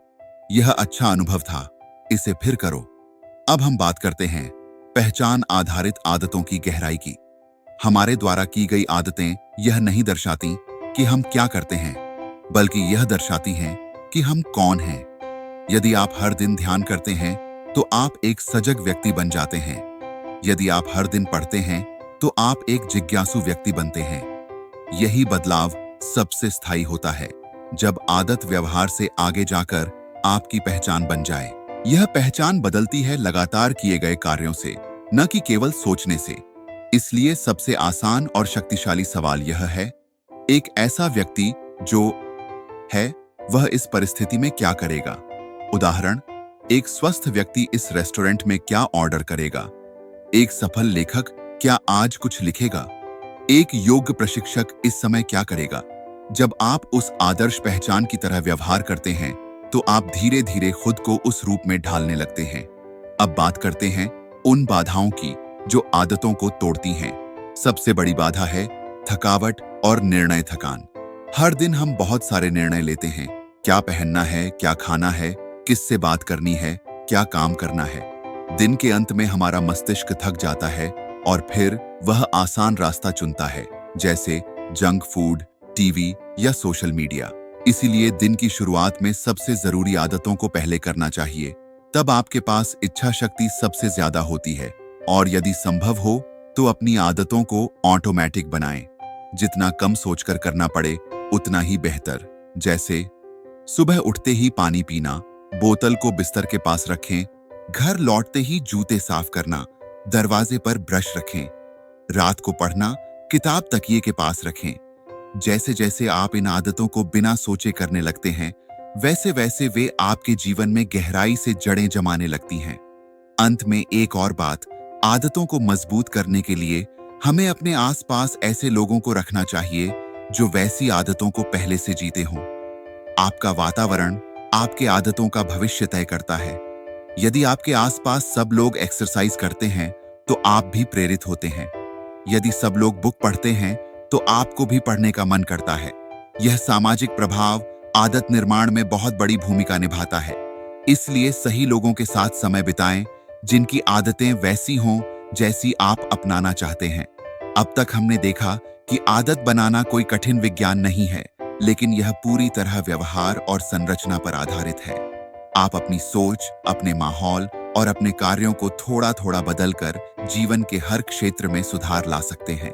यह अच्छा अनुभव था, इसे फिर करो। अब हम बात करते हैं पहचान आधारित आदतों की गहराई की। हमारे द्वारा की गई आदतें यह नहीं दर्शाती कि हम क्या करते हैं, बल्कि यह दर्शाती हैं कि हम कौन हैं। यदि आप हर दिन ध्यान करते हैं, तो आप एक सजग व्यक्ति बन जाते हैं। यदि आप हर दिन पढ़ते हैं, तो आप एक जिज्ञासु व्यक्ति बनते हैं। यही बदलाव सबसे स्थायी होता है, जब आदत व्यवहार से आगे जाकर आपकी पहचान बन जाए। यह पहचान बदलती है लगातार किए गए कार्यों से, न कि केवल सोचने से। इसलिए सबसे आसान और शक्तिशाली सवाल यह है, एक ऐसा व्यक्ति जो है, वह इस परिस्थिति में क्या करेगा? उदाहरण, एक स्वस्थ व्यक्ति इस रेस्टोरेंट में क्या ऑर्डर करेगा? एक सफल लेखक क्या आज कुछ लिखेगा? एक योग्य प्रशिक्षक इस समय क्या करेगा? जब आप उस आदर्श पहचान की तरह व्यवहार करते हैं, तो आप धीरे धीरे खुद को उस रूप में ढालने लगते हैं। अब बात करते हैं उन बाधाओं की जो आदतों को तोड़ती हैं। सबसे बड़ी बाधा है थकावट और निर्णय थकान। हर दिन हम बहुत सारे निर्णय लेते हैं। क्या पहनना है, क्या खाना है, किससे बात करनी है, क्या काम करना है। दिन के अंत में हमारा मस्तिष्क थक जाता है और फिर वह आसान रास्ता चुनता है, जैसे जंक फूड, टीवी या सोशल मीडिया। इसीलिए दिन की शुरुआत में सबसे जरूरी आदतों को पहले करना चाहिए। तब आपके पास इच्छा शक्ति सबसे ज्यादा होती है। और यदि संभव हो तो अपनी आदतों को ऑटोमेटिक बनाएं। जितना कम सोचकर करना पड़े उतना ही बेहतर। जैसे सुबह उठते ही पानी पीना, बोतल को बिस्तर के पास रखें, घर लौटते ही जूते साफ करना, दरवाजे पर ब्रश रखें, रात को पढ़ना, किताब तकिए के पास रखें। जैसे जैसे आप इन आदतों को बिना सोचे करने लगते हैं, वैसे वैसे वे आपके जीवन में गहराई से जड़ें जमाने लगती हैं। अंत में एक और बात, आदतों को मजबूत करने के लिए हमें अपने आसपास ऐसे लोगों को रखना चाहिए जो वैसी आदतों को पहले से जीते हों। आपका वातावरण आपके आदतों का भविष्य तय करता है। यदि आपके आसपास सब लोग एक्सरसाइज करते हैं तो आप भी प्रेरित होते हैं। यदि सब लोग बुक पढ़ते हैं तो आपको भी पढ़ने का मन करता है। यह सामाजिक प्रभाव आदत निर्माण में बहुत बड़ी भूमिका निभाता है। इसलिए सही लोगों के साथ समय बिताएं जिनकी आदतें वैसी हों जैसी आप अपनाना चाहते हैं। अब तक हमने देखा कि आदत बनाना कोई कठिन विज्ञान नहीं है, लेकिन यह पूरी तरह व्यवहार और संरचना पर आधारित है। आप अपनी सोच, अपने माहौल और अपने कार्यों को थोड़ा थोड़ा बदलकर जीवन के हर क्षेत्र में सुधार ला सकते हैं।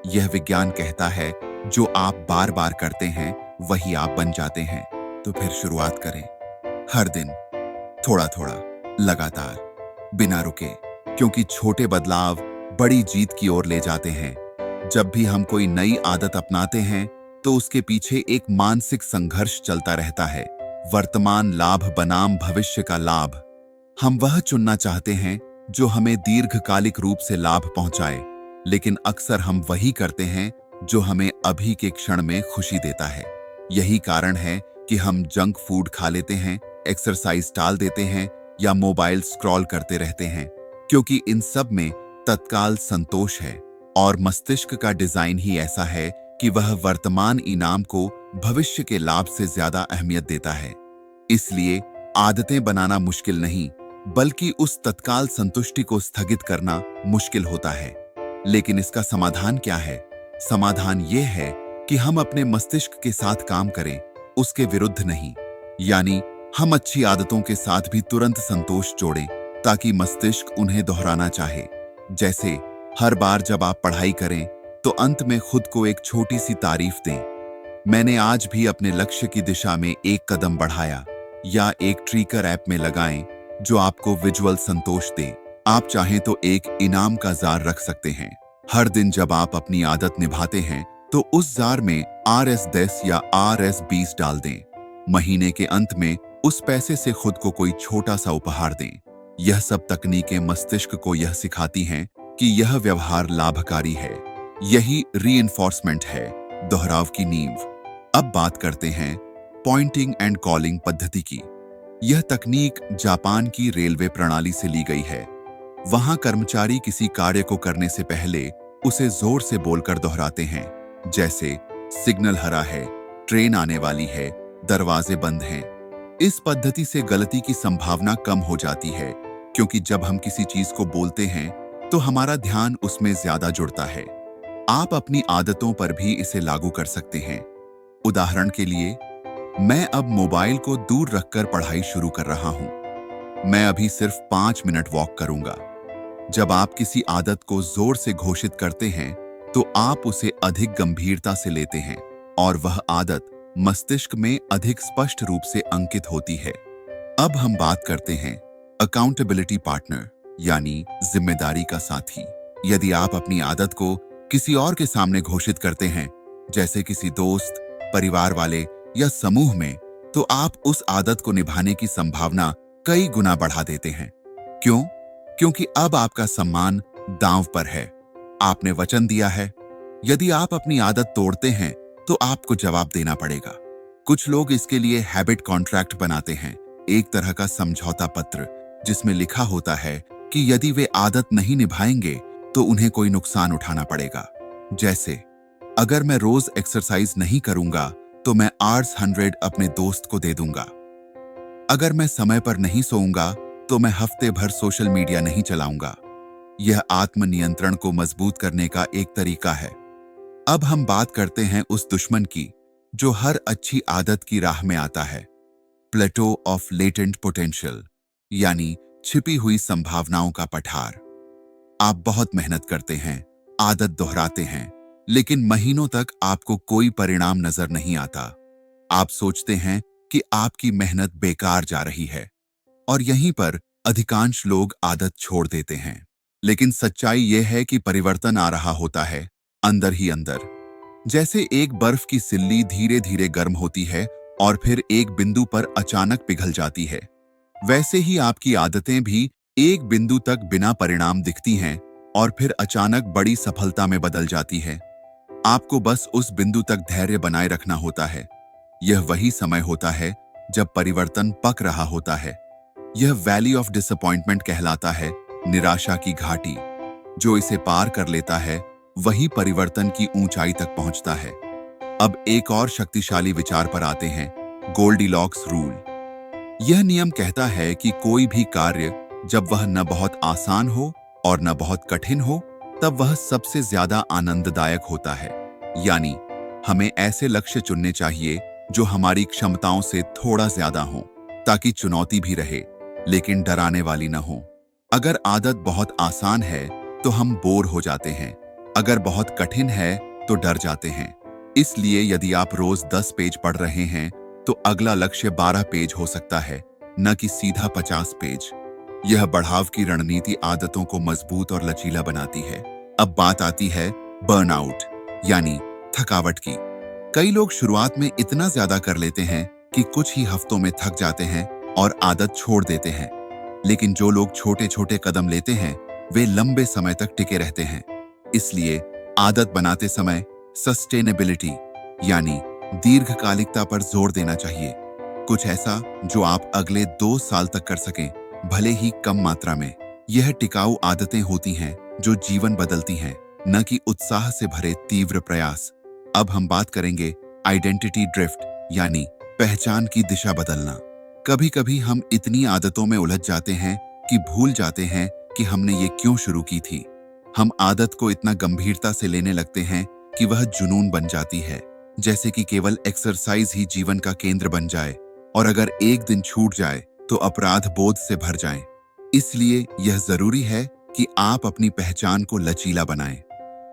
यह विज्ञान कहता है, जो आप बार बार करते हैं वही आप बन जाते हैं। तो फिर शुरुआत करें, हर दिन थोड़ा थोड़ा, लगातार, बिना रुके, क्योंकि छोटे बदलाव बड़ी जीत की ओर ले जाते हैं। जब भी हम कोई नई आदत अपनाते हैं तो उसके पीछे एक मानसिक संघर्ष चलता रहता है। वर्तमान लाभ बनाम भविष्य का लाभ। हम वह चुनना चाहते हैं जो हमें दीर्घकालिक रूप से लाभ पहुंचाए, लेकिन अक्सर हम वही करते हैं जो हमें अभी के क्षण में खुशी देता है। यही कारण है कि हम जंक फूड खा लेते हैं, एक्सरसाइज टाल देते हैं या मोबाइल स्क्रॉल करते रहते हैं, क्योंकि इन सब में तत्काल संतोष है और मस्तिष्क का डिजाइन ही ऐसा है कि वह वर्तमान इनाम को भविष्य के लाभ से ज्यादा अहमियत देता है। इसलिए आदतें बनाना मुश्किल नहीं, बल्कि उस तत्काल संतुष्टि को स्थगित करना मुश्किल होता है। लेकिन इसका समाधान क्या है? समाधान यह है कि हम अपने मस्तिष्क के साथ काम करें, उसके विरुद्ध नहीं। यानी हम अच्छी आदतों के साथ भी तुरंत संतोष जोड़ें, ताकि मस्तिष्क उन्हें दोहराना चाहे। जैसे हर बार जब आप पढ़ाई करें तो अंत में खुद को एक छोटी सी तारीफ दें, मैंने आज भी अपने लक्ष्य की दिशा में एक कदम बढ़ाया। या एक ट्रिकर ऐप में लगाएं जो आपको विजुअल संतोष दे। आप चाहें तो एक इनाम का जार रख सकते हैं। हर दिन जब आप अपनी आदत निभाते हैं तो उस जार में RS10 या RS20 डाल दें। महीने के अंत में उस पैसे से खुद को कोई छोटा सा उपहार दें। यह सब तकनीकें मस्तिष्क को यह सिखाती हैं कि यह व्यवहार लाभकारी है। यही रीइंफोर्समेंट है, दोहराव की नींव। अब बात करते हैं पॉइंटिंग एंड कॉलिंग पद्धति की। यह तकनीक जापान की रेलवे प्रणाली से ली गई है। वहां कर्मचारी किसी कार्य को करने से पहले उसे जोर से बोलकर दोहराते हैं, जैसे सिग्नल हरा है, ट्रेन आने वाली है, दरवाजे बंद हैं। इस पद्धति से गलती की संभावना कम हो जाती है, क्योंकि जब हम किसी चीज को बोलते हैं तो हमारा ध्यान उसमें ज्यादा जुड़ता है। आप अपनी आदतों पर भी इसे लागू कर सकते हैं। उदाहरण के लिए, मैं अब मोबाइल को दूर रखकर पढ़ाई शुरू कर रहा हूं। मैं अभी सिर्फ 5 मिनट वॉक करूंगा। जब आप किसी आदत को जोर से घोषित करते हैं तो आप उसे अधिक गंभीरता से लेते हैं और वह आदत मस्तिष्क में अधिक स्पष्ट रूप से अंकित होती है। अब हम बात करते हैं अकाउंटेबिलिटी पार्टनर, यानी जिम्मेदारी का साथी। यदि आप अपनी आदत को किसी और के सामने घोषित करते हैं, जैसे किसी दोस्त, परिवार वाले या समूह में, तो आप उस आदत को निभाने की संभावना कई गुना बढ़ा देते हैं। क्यों? क्योंकि अब आपका सम्मान दांव पर है। आपने वचन दिया है। यदि आप अपनी आदत तोड़ते हैं तो आपको जवाब देना पड़ेगा। कुछ लोग इसके लिए हैबिट कॉन्ट्रैक्ट बनाते हैं, एक तरह का समझौता पत्र जिसमें लिखा होता है कि यदि वे आदत नहीं निभाएंगे तो उन्हें कोई नुकसान उठाना पड़ेगा। जैसे अगर मैं रोज एक्सरसाइज नहीं करूंगा तो मैं आर्स 100 अपने दोस्त को दे दूंगा। अगर मैं समय पर नहीं सोऊंगा तो मैं हफ्ते भर सोशल मीडिया नहीं चलाऊंगा। यह आत्मनियंत्रण को मजबूत करने का एक तरीका है। अब हम बात करते हैं उस दुश्मन की जो हर अच्छी आदत की राह में आता है, प्लेटो ऑफ लेटेंट पोटेंशियल, यानी छिपी हुई संभावनाओं का पठार। आप बहुत मेहनत करते हैं, आदत दोहराते हैं, लेकिन महीनों तक आपको कोई परिणाम नजर नहीं आता। आप सोचते हैं कि आपकी मेहनत बेकार जा रही है, और यहीं पर अधिकांश लोग आदत छोड़ देते हैं। लेकिन सच्चाई यह है कि परिवर्तन आ रहा होता है अंदर ही अंदर। जैसे एक बर्फ की सिल्ली धीरे धीरे गर्म होती है और फिर एक बिंदु पर अचानक पिघल जाती है, वैसे ही आपकी आदतें भी एक बिंदु तक बिना परिणाम दिखती हैं और फिर अचानक बड़ी सफलता में बदल जाती है। आपको बस उस बिंदु तक धैर्य बनाए रखना होता है। यह वही समय होता है जब परिवर्तन पक रहा होता है। यह वैली ऑफ डिसअपॉइंटमेंट कहलाता है, निराशा की घाटी। जो इसे पार कर लेता है वही परिवर्तन की ऊंचाई तक पहुंचता है। अब एक और शक्तिशाली विचार पर आते हैं, गोल्डीलॉक्स रूल। यह नियम कहता है कि कोई भी कार्य जब वह न बहुत आसान हो और न बहुत कठिन हो, तब वह सबसे ज्यादा आनंददायक होता है। यानी हमें ऐसे लक्ष्य चुनने चाहिए जो हमारी क्षमताओं से थोड़ा ज्यादा हो, ताकि चुनौती भी रहे लेकिन डराने वाली न हो। अगर आदत बहुत आसान है तो हम बोर हो जाते हैं, अगर बहुत कठिन है तो डर जाते हैं। इसलिए यदि आप रोज 10 पेज पढ़ रहे हैं तो अगला लक्ष्य 12 पेज हो सकता है, न कि सीधा 50 पेज। यह बढ़ाव की रणनीति आदतों को मजबूत और लचीला बनाती है। अब बात आती है बर्नआउट, यानी थकावट की। कई लोग शुरुआत में इतना ज्यादा कर लेते हैं कि कुछ ही हफ्तों में थक जाते हैं और आदत छोड़ देते हैं। लेकिन जो लोग छोटे छोटे कदम लेते हैं वे लंबे समय तक टिके रहते हैं। इसलिए आदत बनाते समय सस्टेनेबिलिटी, यानी दीर्घकालिकता पर जोर देना चाहिए। कुछ ऐसा जो आप अगले 2 साल तक कर सकें, भले ही कम मात्रा में। यह टिकाऊ आदतें होती हैं जो जीवन बदलती हैं, न कि उत्साह से भरे तीव्र प्रयास। अब हम बात करेंगे आइडेंटिटी ड्रिफ्ट, यानी पहचान की दिशा बदलना। कभी कभी हम इतनी आदतों में उलझ जाते हैं कि भूल जाते हैं कि हमने ये क्यों शुरू की थी। हम आदत को इतना गंभीरता से लेने लगते हैं कि वह जुनून बन जाती है, जैसे कि केवल एक्सरसाइज ही जीवन का केंद्र बन जाए और अगर एक दिन छूट जाए तो अपराध बोध से भर जाएं। इसलिए यह जरूरी है कि आप अपनी पहचान को लचीला बनाएं।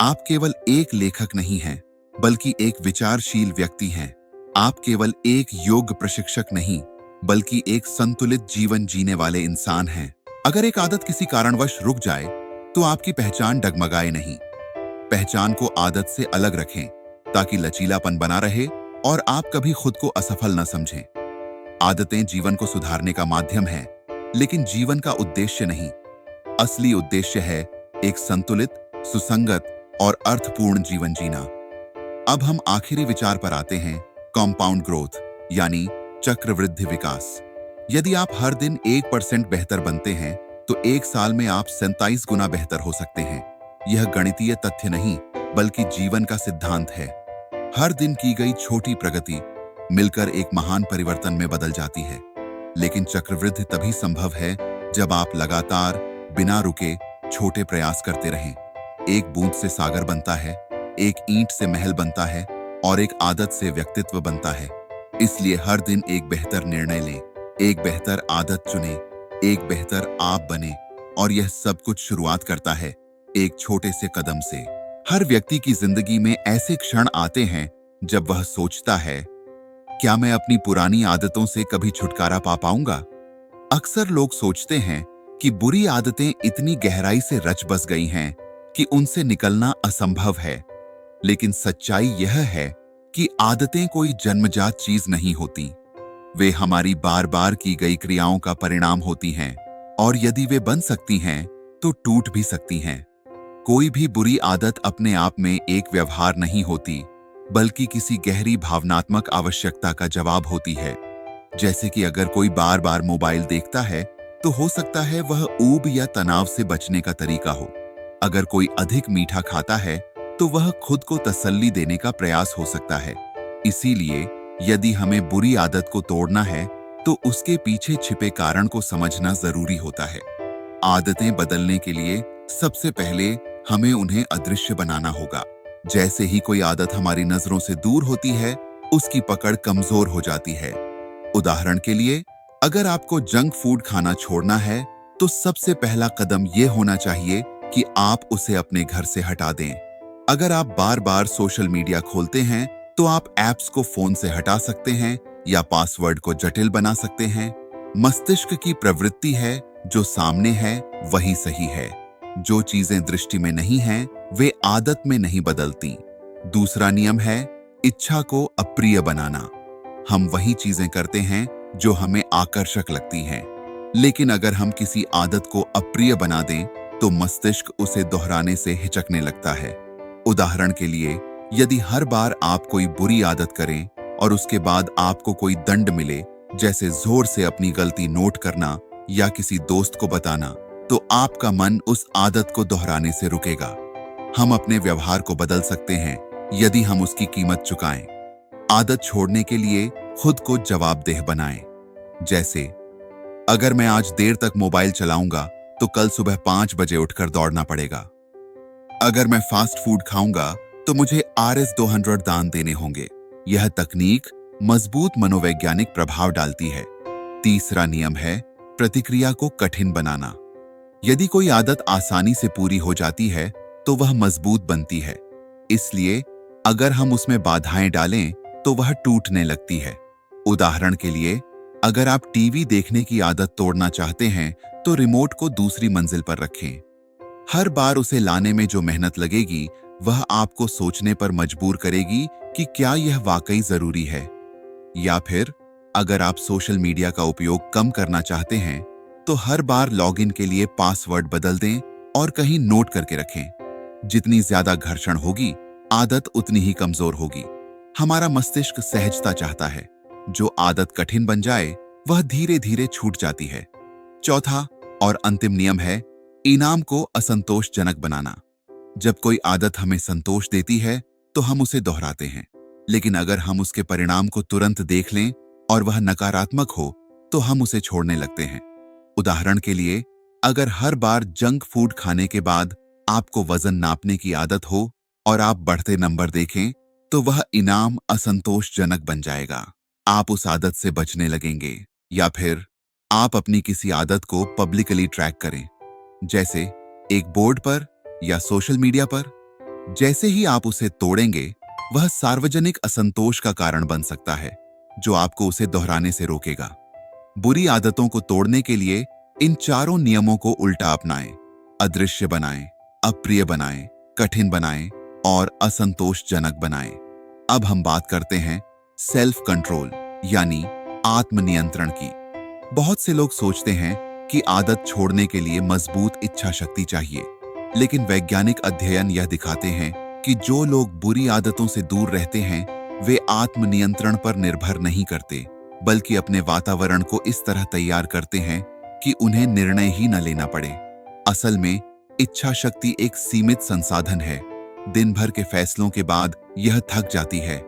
आप केवल एक लेखक नहीं हैं, बल्कि एक विचारशील व्यक्ति हैं। आप केवल एक योग प्रशिक्षक नहीं, बल्कि एक संतुलित जीवन जीने वाले इंसान हैं। अगर एक आदत किसी कारणवश रुक जाए तो आपकी पहचान डगमगाए नहीं। पहचान को आदत से अलग रखें ताकि लचीलापन बना रहे और आप कभी खुद को असफल न समझें। आदतें जीवन को सुधारने का माध्यम है, लेकिन जीवन का उद्देश्य नहीं। असली उद्देश्य है एक संतुलित, सुसंगत और अर्थपूर्ण जीवन जीना। अब हम आखिरी विचार पर आते हैं, कंपाउंड ग्रोथ, यानी चक्रवृद्धि विकास। यदि आप हर दिन 1% बेहतर बनते हैं तो 1 साल में आप 27 गुना बेहतर हो सकते हैं। यह गणितीय तथ्य नहीं, बल्कि जीवन का सिद्धांत है। हर दिन की गई छोटी प्रगति मिलकर एक महान परिवर्तन में बदल जाती है। लेकिन चक्रवृद्धि तभी संभव है जब आप लगातार बिना रुके छोटे प्रयास करते रहें। एक बूंद से सागर बनता है, एक ईंट से महल बनता है और एक आदत से व्यक्तित्व बनता है। इसलिए हर दिन एक बेहतर निर्णय लें, एक बेहतर आदत चुनें, एक बेहतर आप बने। और यह सब कुछ शुरुआत करता है एक छोटे से कदम से। हर व्यक्ति की जिंदगी में ऐसे क्षण आते हैं जब वह सोचता है, क्या मैं अपनी पुरानी आदतों से कभी छुटकारा पा पाऊंगा? अक्सर लोग सोचते हैं कि बुरी आदतें इतनी गहराई से रच बस गई हैं कि उनसे निकलना असंभव है। लेकिन सच्चाई यह है कि आदतें कोई जन्मजात चीज नहीं होती। वे हमारी बार बार की गई क्रियाओं का परिणाम होती हैं, और यदि वे बन सकती हैं तो टूट भी सकती हैं। कोई भी बुरी आदत अपने आप में एक व्यवहार नहीं होती, बल्कि किसी गहरी भावनात्मक आवश्यकता का जवाब होती है। जैसे कि अगर कोई बार बार मोबाइल देखता है तो हो सकता है वह ऊब या तनाव से बचने का तरीका हो। अगर कोई अधिक मीठा खाता है तो वह खुद को तसल्ली देने का प्रयास हो सकता है। इसीलिए यदि हमें बुरी आदत को तोड़ना है तो उसके पीछे छिपे कारण को समझना जरूरी होता है। आदतें बदलने के लिए सबसे पहले हमें उन्हें अदृश्य बनाना होगा। जैसे ही कोई आदत हमारी नजरों से दूर होती है, उसकी पकड़ कमजोर हो जाती है। उदाहरण के लिए, अगर आपको जंक फूड खाना छोड़ना है, तो सबसे पहला कदम यह होना चाहिए कि आप उसे अपने घर से हटा दें। अगर आप बार बार सोशल मीडिया खोलते हैं, तो आप ऐप्स को फोन से हटा सकते हैं या पासवर्ड को जटिल बना सकते हैं। मस्तिष्क की प्रवृत्ति है, जो सामने है वही सही है। जो चीजें दृष्टि में नहीं हैं, वे आदत में नहीं बदलती। दूसरा नियम है इच्छा को अप्रिय बनाना। हम वही चीजें करते हैं जो हमें आकर्षक लगती हैं, लेकिन अगर हम किसी आदत को अप्रिय बना दें तो मस्तिष्क उसे दोहराने से हिचकने लगता है। उदाहरण के लिए, यदि हर बार आप कोई बुरी आदत करें और उसके बाद आपको कोई दंड मिले, जैसे जोर से अपनी गलती नोट करना या किसी दोस्त को बताना, तो आपका मन उस आदत को दोहराने से रुकेगा। हम अपने व्यवहार को बदल सकते हैं यदि हम उसकी कीमत चुकाएं। आदत छोड़ने के लिए खुद को जवाबदेह बनाएं। जैसे, अगर मैं आज देर तक मोबाइल चलाऊंगा तो कल सुबह 5 बजे उठकर दौड़ना पड़ेगा। अगर मैं फास्ट फूड खाऊंगा तो मुझे RS-200 दान देने होंगे। यह तकनीक मजबूत मनोवैज्ञानिक प्रभाव डालती है। तीसरा नियम है प्रतिक्रिया को कठिन बनाना। यदि कोई आदत आसानी से पूरी हो जाती है तो वह मजबूत बनती है। इसलिए अगर हम उसमें बाधाएं डालें तो वह टूटने लगती है। उदाहरण के लिए, अगर आप टीवी देखने की आदत तोड़ना चाहते हैं तो रिमोट को दूसरी मंजिल पर रखें। हर बार उसे लाने में जो मेहनत लगेगी, वह आपको सोचने पर मजबूर करेगी कि क्या यह वाकई जरूरी है। या फिर अगर आप सोशल मीडिया का उपयोग कम करना चाहते हैं तो हर बार लॉगिन के लिए पासवर्ड बदल दें और कहीं नोट करके रखें। जितनी ज्यादा घर्षण होगी, आदत उतनी ही कमजोर होगी। हमारा मस्तिष्क सहजता चाहता है। जो आदत कठिन बन जाए वह धीरे धीरे छूट जाती है। चौथा और अंतिम नियम है इनाम को असंतोषजनक बनाना। जब कोई आदत हमें संतोष देती है तो हम उसे दोहराते हैं, लेकिन अगर हम उसके परिणाम को तुरंत देख लें और वह नकारात्मक हो तो हम उसे छोड़ने लगते हैं। उदाहरण के लिए, अगर हर बार जंक फूड खाने के बाद आपको वजन नापने की आदत हो और आप बढ़ते नंबर देखें, तो वह इनाम असंतोषजनक बन जाएगा। आप उस आदत से बचने लगेंगे। या फिर आप अपनी किसी आदत को पब्लिकली ट्रैक करें, जैसे एक बोर्ड पर या सोशल मीडिया पर। जैसे ही आप उसे तोड़ेंगे, वह सार्वजनिक असंतोष का कारण बन सकता है, जो आपको उसे दोहराने से रोकेगा। बुरी आदतों को तोड़ने के लिए इन चारों नियमों को उल्टा अपनाएं। अदृश्य बनाएं, अप्रिय बनाएं, कठिन बनाएं और असंतोषजनक बनाएं। अब हम बात करते हैं सेल्फ कंट्रोल यानी आत्मनियंत्रण की। बहुत से लोग सोचते हैं कि आदत छोड़ने के लिए मजबूत इच्छा शक्ति चाहिए, लेकिन वैज्ञानिक अध्ययन यह दिखाते हैं कि जो लोग बुरी आदतों से दूर रहते हैं, वे आत्मनियंत्रण पर निर्भर नहीं करते, बल्कि अपने वातावरण को इस तरह तैयार करते हैं कि उन्हें निर्णय ही न लेना पड़े। असल में इच्छा शक्ति एक सीमित संसाधन है। दिन भर के फैसलों के बाद यह थक जाती है,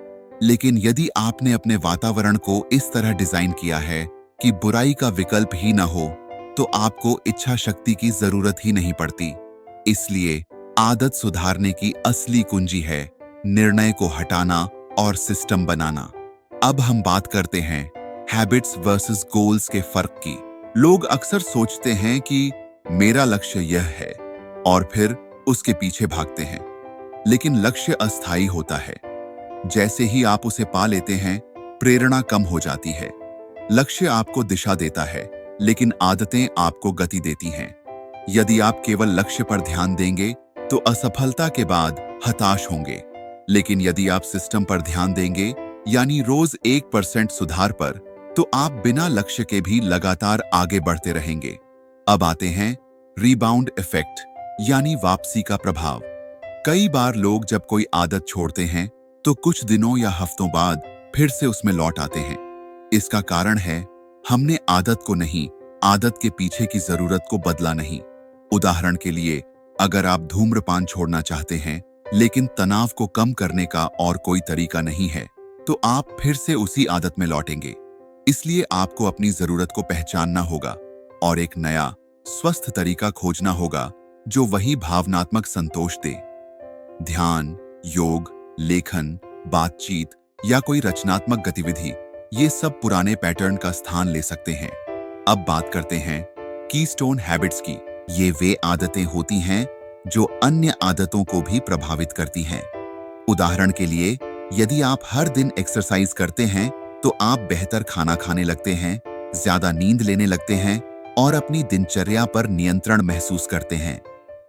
लेकिन यदि आपने अपने वातावरण को इस तरह डिजाइन किया है कि बुराई का विकल्प ही न हो, तो आपको इच्छा शक्ति की जरूरत ही नहीं पड़ती। इसलिए आदत सुधारने की असली कुंजी है निर्णय को हटाना और सिस्टम बनाना। अब हम बात करते हैं हैबिट्स वर्सेस गोल्स के फर्क की। लोग अक्सर सोचते हैं कि मेरा लक्ष्य यह है और फिर उसके पीछे भागते हैं, लेकिन लक्ष्य अस्थायी होता है। जैसे ही आप उसे पा लेते हैं, प्रेरणा कम हो जाती है। लक्ष्य आपको दिशा देता है, लेकिन आदतें आपको गति देती हैं। यदि आप केवल लक्ष्य पर ध्यान देंगे तो असफलता के बाद हताश होंगे, लेकिन यदि आप सिस्टम पर ध्यान देंगे, यानी रोज 1% सुधार पर, तो आप बिना लक्ष्य के भी लगातार आगे बढ़ते रहेंगे। अब आते हैं रीबाउंड इफेक्ट यानी वापसी का प्रभाव। कई बार लोग जब कोई आदत छोड़ते हैं तो कुछ दिनों या हफ्तों बाद फिर से उसमें लौट आते हैं। इसका कारण है हमने आदत को नहीं, आदत के पीछे की जरूरत को बदला नहीं। उदाहरण के लिए, अगर आप धूम्रपान छोड़ना चाहते हैं लेकिन तनाव को कम करने का और कोई तरीका नहीं है, तो आप फिर से उसी आदत में लौटेंगे। इसलिए आपको अपनी जरूरत को पहचानना होगा और एक नया, स्वस्थ तरीका खोजना होगा जो वही भावनात्मक संतोष दे। ध्यान, योग, लेखन, बातचीत या कोई रचनात्मक गतिविधि, ये सब पुराने पैटर्न का स्थान ले सकते हैं। अब बात करते हैं कीस्टोन हैबिट्स की। ये वे आदतें होती हैं जो अन्य आदतों को भी प्रभावित करती हैं। उदाहरण के लिए, यदि आप हर दिन एक्सरसाइज करते हैं तो आप बेहतर खाना खाने लगते हैं, ज्यादा नींद लेने लगते हैं और अपनी दिनचर्या पर नियंत्रण महसूस करते हैं।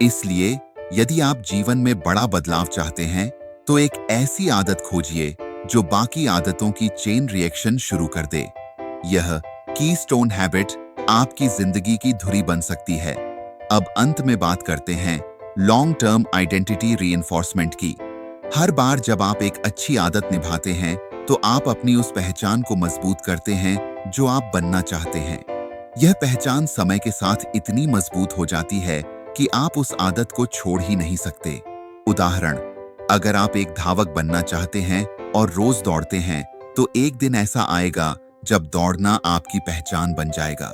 इसलिए यदि आप जीवन में बड़ा बदलाव चाहते हैं तो एक ऐसी आदत खोजिए जो बाकी आदतों की चेन रिएक्शन शुरू कर दे। यह कीस्टोन हैबिट आपकी जिंदगी की धुरी बन सकती है। अब अंत में बात करते हैं लॉन्ग टर्म आइडेंटिटी रीइंफोर्समेंट की। हर बार जब आप एक अच्छी आदत निभाते हैं तो आप अपनी उस पहचान को मजबूत करते हैं जो आप बनना चाहते हैं। यह पहचान समय के साथ इतनी मजबूत हो जाती है कि आप उस आदत को छोड़ ही नहीं सकते। उदाहरण, अगर आप एक धावक बनना चाहते हैं और रोज दौड़ते हैं तो एक दिन ऐसा आएगा जब दौड़ना आपकी पहचान बन जाएगा।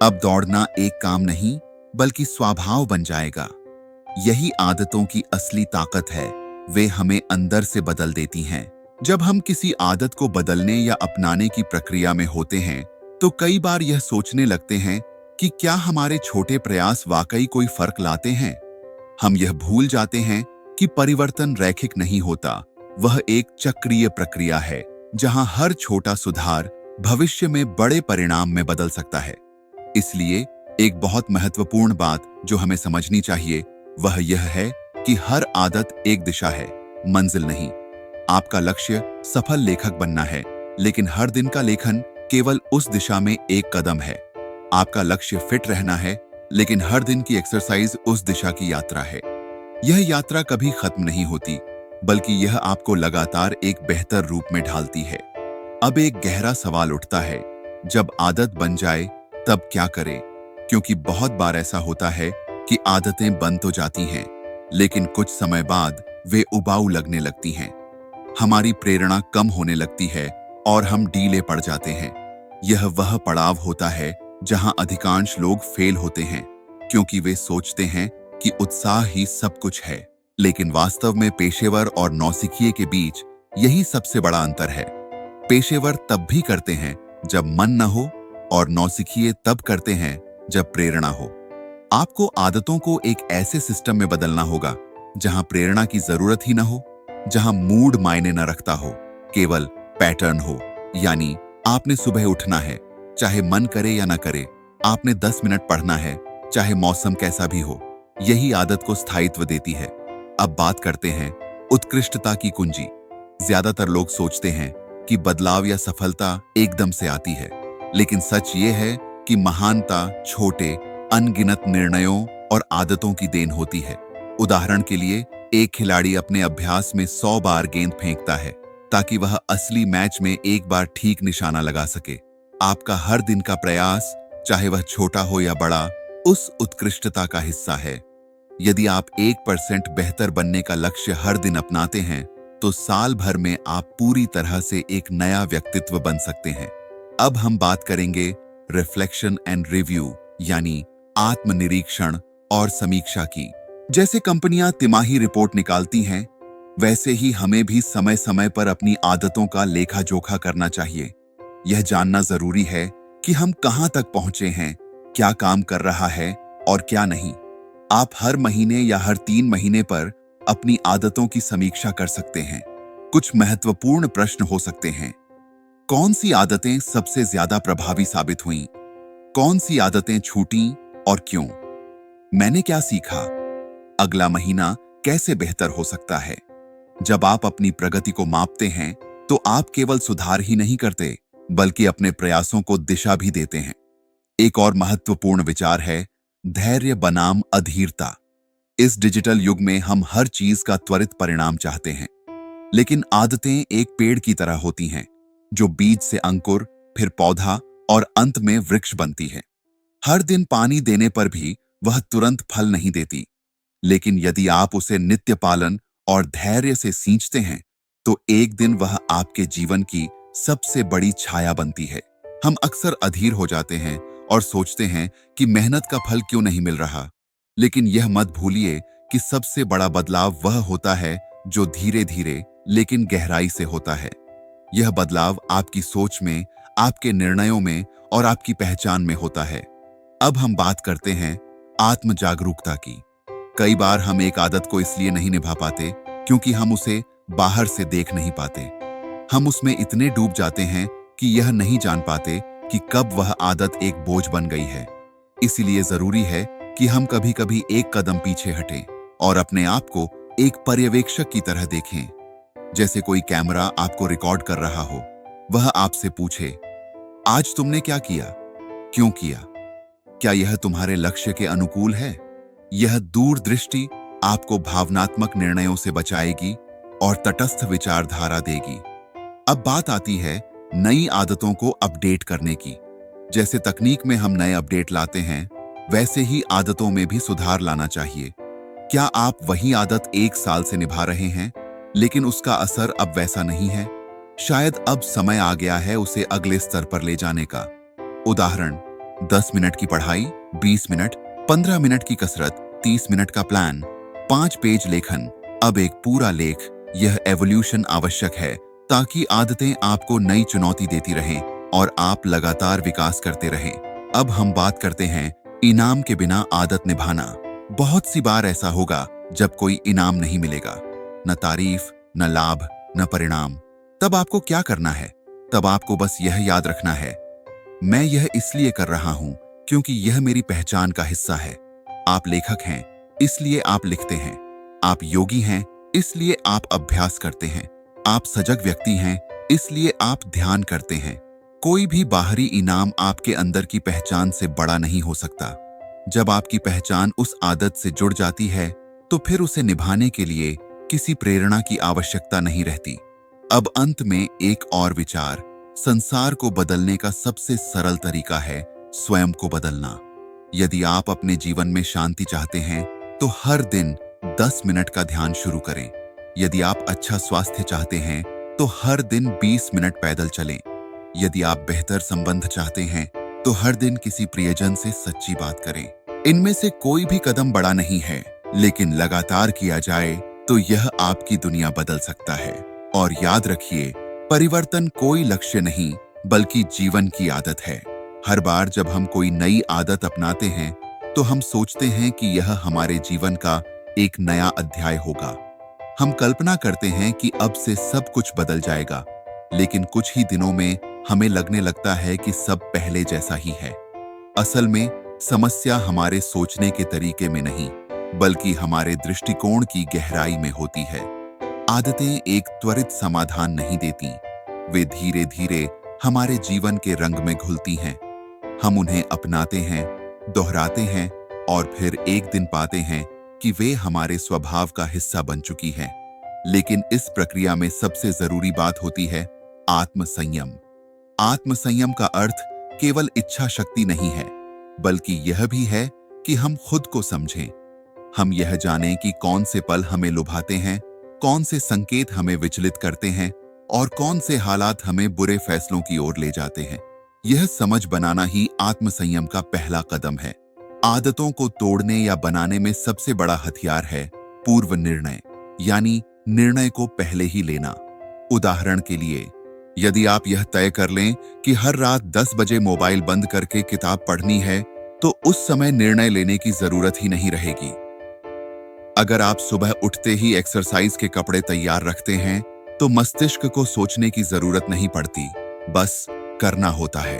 अब दौड़ना एक काम नहीं बल्कि स्वभाव बन जाएगा। यही आदतों की असली ताकत है, वे हमें अंदर से बदल देती हैं। जब हम किसी आदत को बदलने या अपनाने की प्रक्रिया में होते हैं तो कई बार यह सोचने लगते हैं कि क्या हमारे छोटे प्रयास वाकई कोई फर्क लाते हैं। हम यह भूल जाते हैं कि परिवर्तन रैखिक नहीं होता, वह एक चक्रीय प्रक्रिया है जहां हर छोटा सुधार भविष्य में बड़े परिणाम में बदल सकता है। इसलिए एक बहुत महत्वपूर्ण बात जो हमें समझनी चाहिए वह यह है कि हर आदत एक दिशा है, मंजिल नहीं। आपका लक्ष्य सफल लेखक बनना है, लेकिन हर दिन का लेखन केवल उस दिशा में एक कदम है। आपका लक्ष्य फिट रहना है, लेकिन हर दिन की एक्सरसाइज उस दिशा की यात्रा है। यह यात्रा कभी खत्म नहीं होती, बल्कि यह आपको लगातार एक बेहतर रूप में ढालती है। अब एक गहरा सवाल उठता है, जब आदत बन जाए तब क्या करें? क्योंकि बहुत बार ऐसा होता है कि आदतें बन तो जाती हैं, लेकिन कुछ समय बाद वे उबाऊ लगने लगती हैं। हमारी प्रेरणा कम होने लगती है और हम ढीले पड़ जाते हैं। यह वह पड़ाव होता है जहां अधिकांश लोग फेल होते हैं, क्योंकि वे सोचते हैं कि उत्साह ही सब कुछ है। लेकिन वास्तव में पेशेवर और नौसिखिए के बीच यही सबसे बड़ा अंतर है। पेशेवर तब भी करते हैं जब मन न हो और नौसिखिए तब करते हैं जब प्रेरणा हो। आपको आदतों को एक ऐसे सिस्टम में बदलना होगा जहां प्रेरणा की जरूरत ही न हो, जहां मूड मायने न रखता हो, केवल पैटर्न हो। यानी आपने सुबह उठना है, चाहे मन करे या न करे। आपने 10 मिनट पढ़ना है, चाहे मौसम कैसा भी हो। यही आदत को स्थायित्व देती है। अब बात करते हैं उत्कृष्टता की कुंजी। ज्यादातर लोग सोचते हैं कि बदलाव या सफलता एकदम से आती है, लेकिन सच ये है कि महानता छोटे अनगिनत निर्णयों और आदतों की देन होती है। उदाहरण के लिए, एक खिलाड़ी अपने अभ्यास में 100 बार गेंद फेंकता है ताकि वह असली मैच में एक बार ठीक निशाना लगा सके। आपका हर दिन का प्रयास, चाहे वह छोटा हो या बड़ा, उस उत्कृष्टता का हिस्सा है। यदि आप 1% बेहतर बनने का लक्ष्य हर दिन अपनाते हैं तो साल भर में आप पूरी तरह से एक नया व्यक्तित्व बन सकते हैं। अब हम बात करेंगे रिफ्लेक्शन एंड रिव्यू, यानी आत्मनिरीक्षण और समीक्षा की। जैसे कंपनियां तिमाही रिपोर्ट निकालती हैं, वैसे ही हमें भी समय समय पर अपनी आदतों का लेखा जोखा करना चाहिए। यह जानना जरूरी है कि हम कहां तक पहुंचे हैं, क्या काम कर रहा है और क्या नहीं। आप हर महीने या हर 3 महीने पर अपनी आदतों की समीक्षा कर सकते हैं। कुछ महत्वपूर्ण प्रश्न हो सकते हैं। कौन सी आदतें सबसे ज्यादा प्रभावी साबित हुईं? कौन सी आदतें छूटीं और क्यों? मैंने क्या सीखा? अगला महीना कैसे बेहतर हो सकता है? जब आप अपनी प्रगति को मापते हैं तो आप केवल सुधार ही नहीं करते, बल्कि अपने प्रयासों को दिशा भी देते हैं। एक और महत्वपूर्ण विचार है धैर्य बनाम अधीरता। इस डिजिटल युग में हम हर चीज का त्वरित परिणाम चाहते हैं, लेकिन आदतें एक पेड़ की तरह होती हैं, जो बीज से अंकुर, फिर पौधा और अंत में वृक्ष बनती है। हर दिन पानी देने पर भी वह तुरंत फल नहीं देती, लेकिन यदि आप उसे नित्य पालन और धैर्य से सींचते हैं तो एक दिन वह आपके जीवन की सबसे बड़ी छाया बनती है। हम अक्सर अधीर हो जाते हैं और सोचते हैं कि मेहनत का फल क्यों नहीं मिल रहा। लेकिन यह मत भूलिए कि सबसे बड़ा बदलाव वह होता है जो धीरे धीरे लेकिन गहराई से होता है। यह बदलाव आपकी सोच में, आपके निर्णयों में और आपकी पहचान में होता है। अब हम बात करते हैं आत्म जागरूकता की। कई बार हम एक आदत को इसलिए नहीं निभा पाते क्योंकि हम उसे बाहर से देख नहीं पाते। हम उसमें इतने डूब जाते हैं कि यह नहीं जान पाते कि कब वह आदत एक बोझ बन गई है। इसीलिए जरूरी है कि हम कभी कभी एक कदम पीछे हटें और अपने आप को एक पर्यवेक्षक की तरह देखें। जैसे कोई कैमरा आपको रिकॉर्ड कर रहा हो, वह आपसे पूछे, आज तुमने क्या किया, क्यों किया, क्या यह तुम्हारे लक्ष्य के अनुकूल है। यह दूरदृष्टि आपको भावनात्मक निर्णयों से बचाएगी और तटस्थ विचारधारा देगी। अब बात आती है नई आदतों को अपडेट करने की। जैसे तकनीक में हम नए अपडेट लाते हैं, वैसे ही आदतों में भी सुधार लाना चाहिए। क्या आप वही आदत 1 साल से निभा रहे हैं, लेकिन उसका असर अब वैसा नहीं है? शायद अब समय आ गया है उसे अगले स्तर पर ले जाने का। उदाहरण, 10 मिनट की पढ़ाई, 20 मिनट, 15 मिनट की कसरत, 30 मिनट का प्लान, 5 पेज लेखन, अब एक पूरा लेख। यह एवोल्यूशन आवश्यक है ताकि आदतें आपको नई चुनौती देती रहें और आप लगातार विकास करते रहें। अब हम बात करते हैं इनाम के बिना आदत निभाना। बहुत सी बार ऐसा होगा जब कोई इनाम नहीं मिलेगा, न तारीफ, न लाभ, न परिणाम। तब आपको क्या करना है? तब आपको बस यह याद रखना है, मैं यह इसलिए कर रहा हूं क्योंकि यह मेरी पहचान का हिस्सा है। आप लेखक हैं, इसलिए आप लिखते हैं। आप योगी हैं, इसलिए आप अभ्यास करते हैं। आप सजग व्यक्ति हैं, इसलिए आप ध्यान करते हैं। कोई भी बाहरी इनाम आपके अंदर की पहचान से बड़ा नहीं हो सकता। जब आपकी पहचान उस आदत से जुड़ जाती है तो फिर उसे निभाने के लिए किसी प्रेरणा की आवश्यकता नहीं रहती। अब अंत में एक और विचार, संसार को बदलने का सबसे सरल तरीका है स्वयं को बदलना। यदि आप अपने जीवन में शांति चाहते हैं तो हर दिन 10 मिनट का ध्यान शुरू करें। यदि आप अच्छा स्वास्थ्य चाहते हैं तो हर दिन 20 मिनट पैदल चलें। यदि आप बेहतर संबंध चाहते हैं तो हर दिन किसी प्रियजन से सच्ची बात करें। इनमें से कोई भी कदम बड़ा नहीं है, लेकिन लगातार किया जाए तो यह आपकी दुनिया बदल सकता है। और याद रखिए, परिवर्तन कोई लक्ष्य नहीं बल्कि जीवन की आदत है। हर बार जब हम कोई नई आदत अपनाते हैं तो हम सोचते हैं कि यह हमारे जीवन का एक नया अध्याय होगा। हम कल्पना करते हैं कि अब से सब कुछ बदल जाएगा, लेकिन कुछ ही दिनों में हमें लगने लगता है कि सब पहले जैसा ही है। असल में समस्या हमारे सोचने के तरीके में नहीं, बल्कि हमारे दृष्टिकोण की गहराई में होती है। आदतें एक त्वरित समाधान नहीं देती, वे धीरे धीरे हमारे जीवन के रंग में घुलती हैं। हम उन्हें अपनाते हैं, दोहराते हैं और फिर एक दिन पाते हैं कि वे हमारे स्वभाव का हिस्सा बन चुकी हैं। लेकिन इस प्रक्रिया में सबसे जरूरी बात होती है आत्मसंयम। आत्मसंयम का अर्थ केवल इच्छा शक्ति नहीं है, बल्कि यह भी है कि हम खुद को समझें। हम यह जानें कि कौन से पल हमें लुभाते हैं, कौन से संकेत हमें विचलित करते हैं और कौन से हालात हमें बुरे फैसलों की ओर ले जाते हैं। यह समझ बनाना ही आत्मसंयम का पहला कदम है। आदतों को तोड़ने या बनाने में सबसे बड़ा हथियार है पूर्व निर्णय, यानी निर्णय को पहले ही लेना। उदाहरण के लिए, यदि आप यह तय कर लें कि हर रात 10 बजे मोबाइल बंद करके किताब पढ़नी है, तो उस समय निर्णय लेने की जरूरत ही नहीं रहेगी। अगर आप सुबह उठते ही एक्सरसाइज के कपड़े तैयार रखते हैं, तो मस्तिष्क को सोचने की जरूरत नहीं पड़ती, बस करना होता है।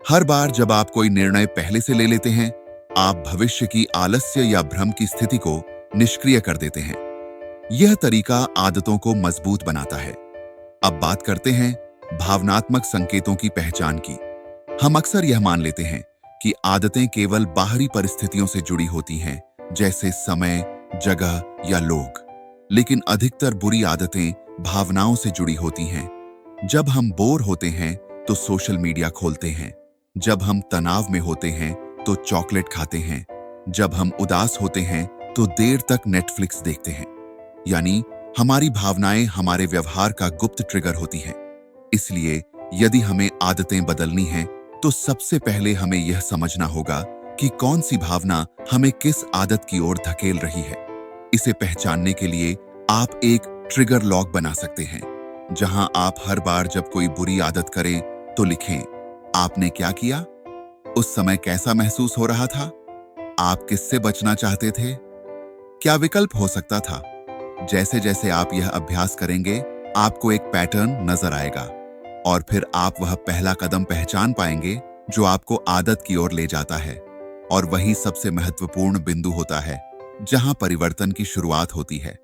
हर बार जब आप कोई निर्णय पहले से ले लेते हैं, आप भविष्य की आलस्य या भ्रम की स्थिति को निष्क्रिय कर देते हैं। यह तरीका आदतों को मजबूत बनाता है। अब बात करते हैं भावनात्मक संकेतों की पहचान की। हम अक्सर यह मान लेते हैं कि आदतें केवल बाहरी परिस्थितियों से जुड़ी होती हैं, जैसे समय, जगह या लोग। लेकिन अधिकतर बुरी आदतें भावनाओं से जुड़ी होती हैं। जब हम बोर होते हैं तो सोशल मीडिया खोलते हैं। जब हम तनाव में होते हैं तो चॉकलेट खाते हैं। जब हम उदास होते हैं तो देर तक नेटफ्लिक्स देखते हैं। यानी हमारी भावनाएं हमारे व्यवहार का गुप्त ट्रिगर होती हैं। इसलिए यदि हमें आदतें बदलनी हैं, तो सबसे पहले हमें यह समझना होगा कि कौन सी भावना हमें किस आदत की ओर धकेल रही है। इसे पहचानने के लिए आप एक ट्रिगर लॉग बना सकते हैं, जहां आप हर बार जब कोई बुरी आदत करें तो लिखें, आपने क्या किया, उस समय कैसा महसूस हो रहा था, आप किससे बचना चाहते थे, क्या विकल्प हो सकता था। जैसे जैसे आप यह अभ्यास करेंगे, आपको एक पैटर्न नजर आएगा और फिर आप वह पहला कदम पहचान पाएंगे जो आपको आदत की ओर ले जाता है। और वही सबसे महत्वपूर्ण बिंदु होता है जहां परिवर्तन की शुरुआत होती है।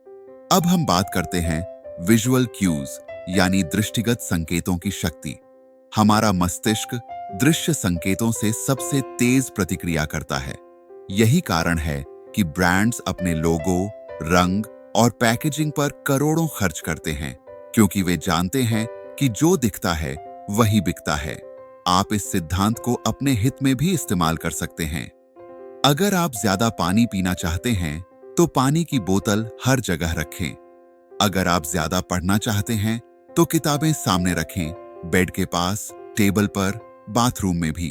अब हम बात करते हैं विजुअल क्यूज यानी दृष्टिगत संकेतों की शक्ति। हमारा मस्तिष्क दृश्य संकेतों से सबसे तेज प्रतिक्रिया करता है। यही कारण है कि ब्रांड्स अपने लोगो, रंग और पैकेजिंग पर करोड़ों खर्च करते हैं, क्योंकि वे जानते हैं कि जो दिखता है वही बिकता है। आप इस सिद्धांत को अपने हित में भी इस्तेमाल कर सकते हैं। अगर आप ज्यादा पानी पीना चाहते हैं, तो पानी की बोतल हर जगह रखें। अगर आप ज्यादा पढ़ना चाहते हैं, तो किताबें सामने रखें, बेड के पास, टेबल पर, बाथरूम में भी।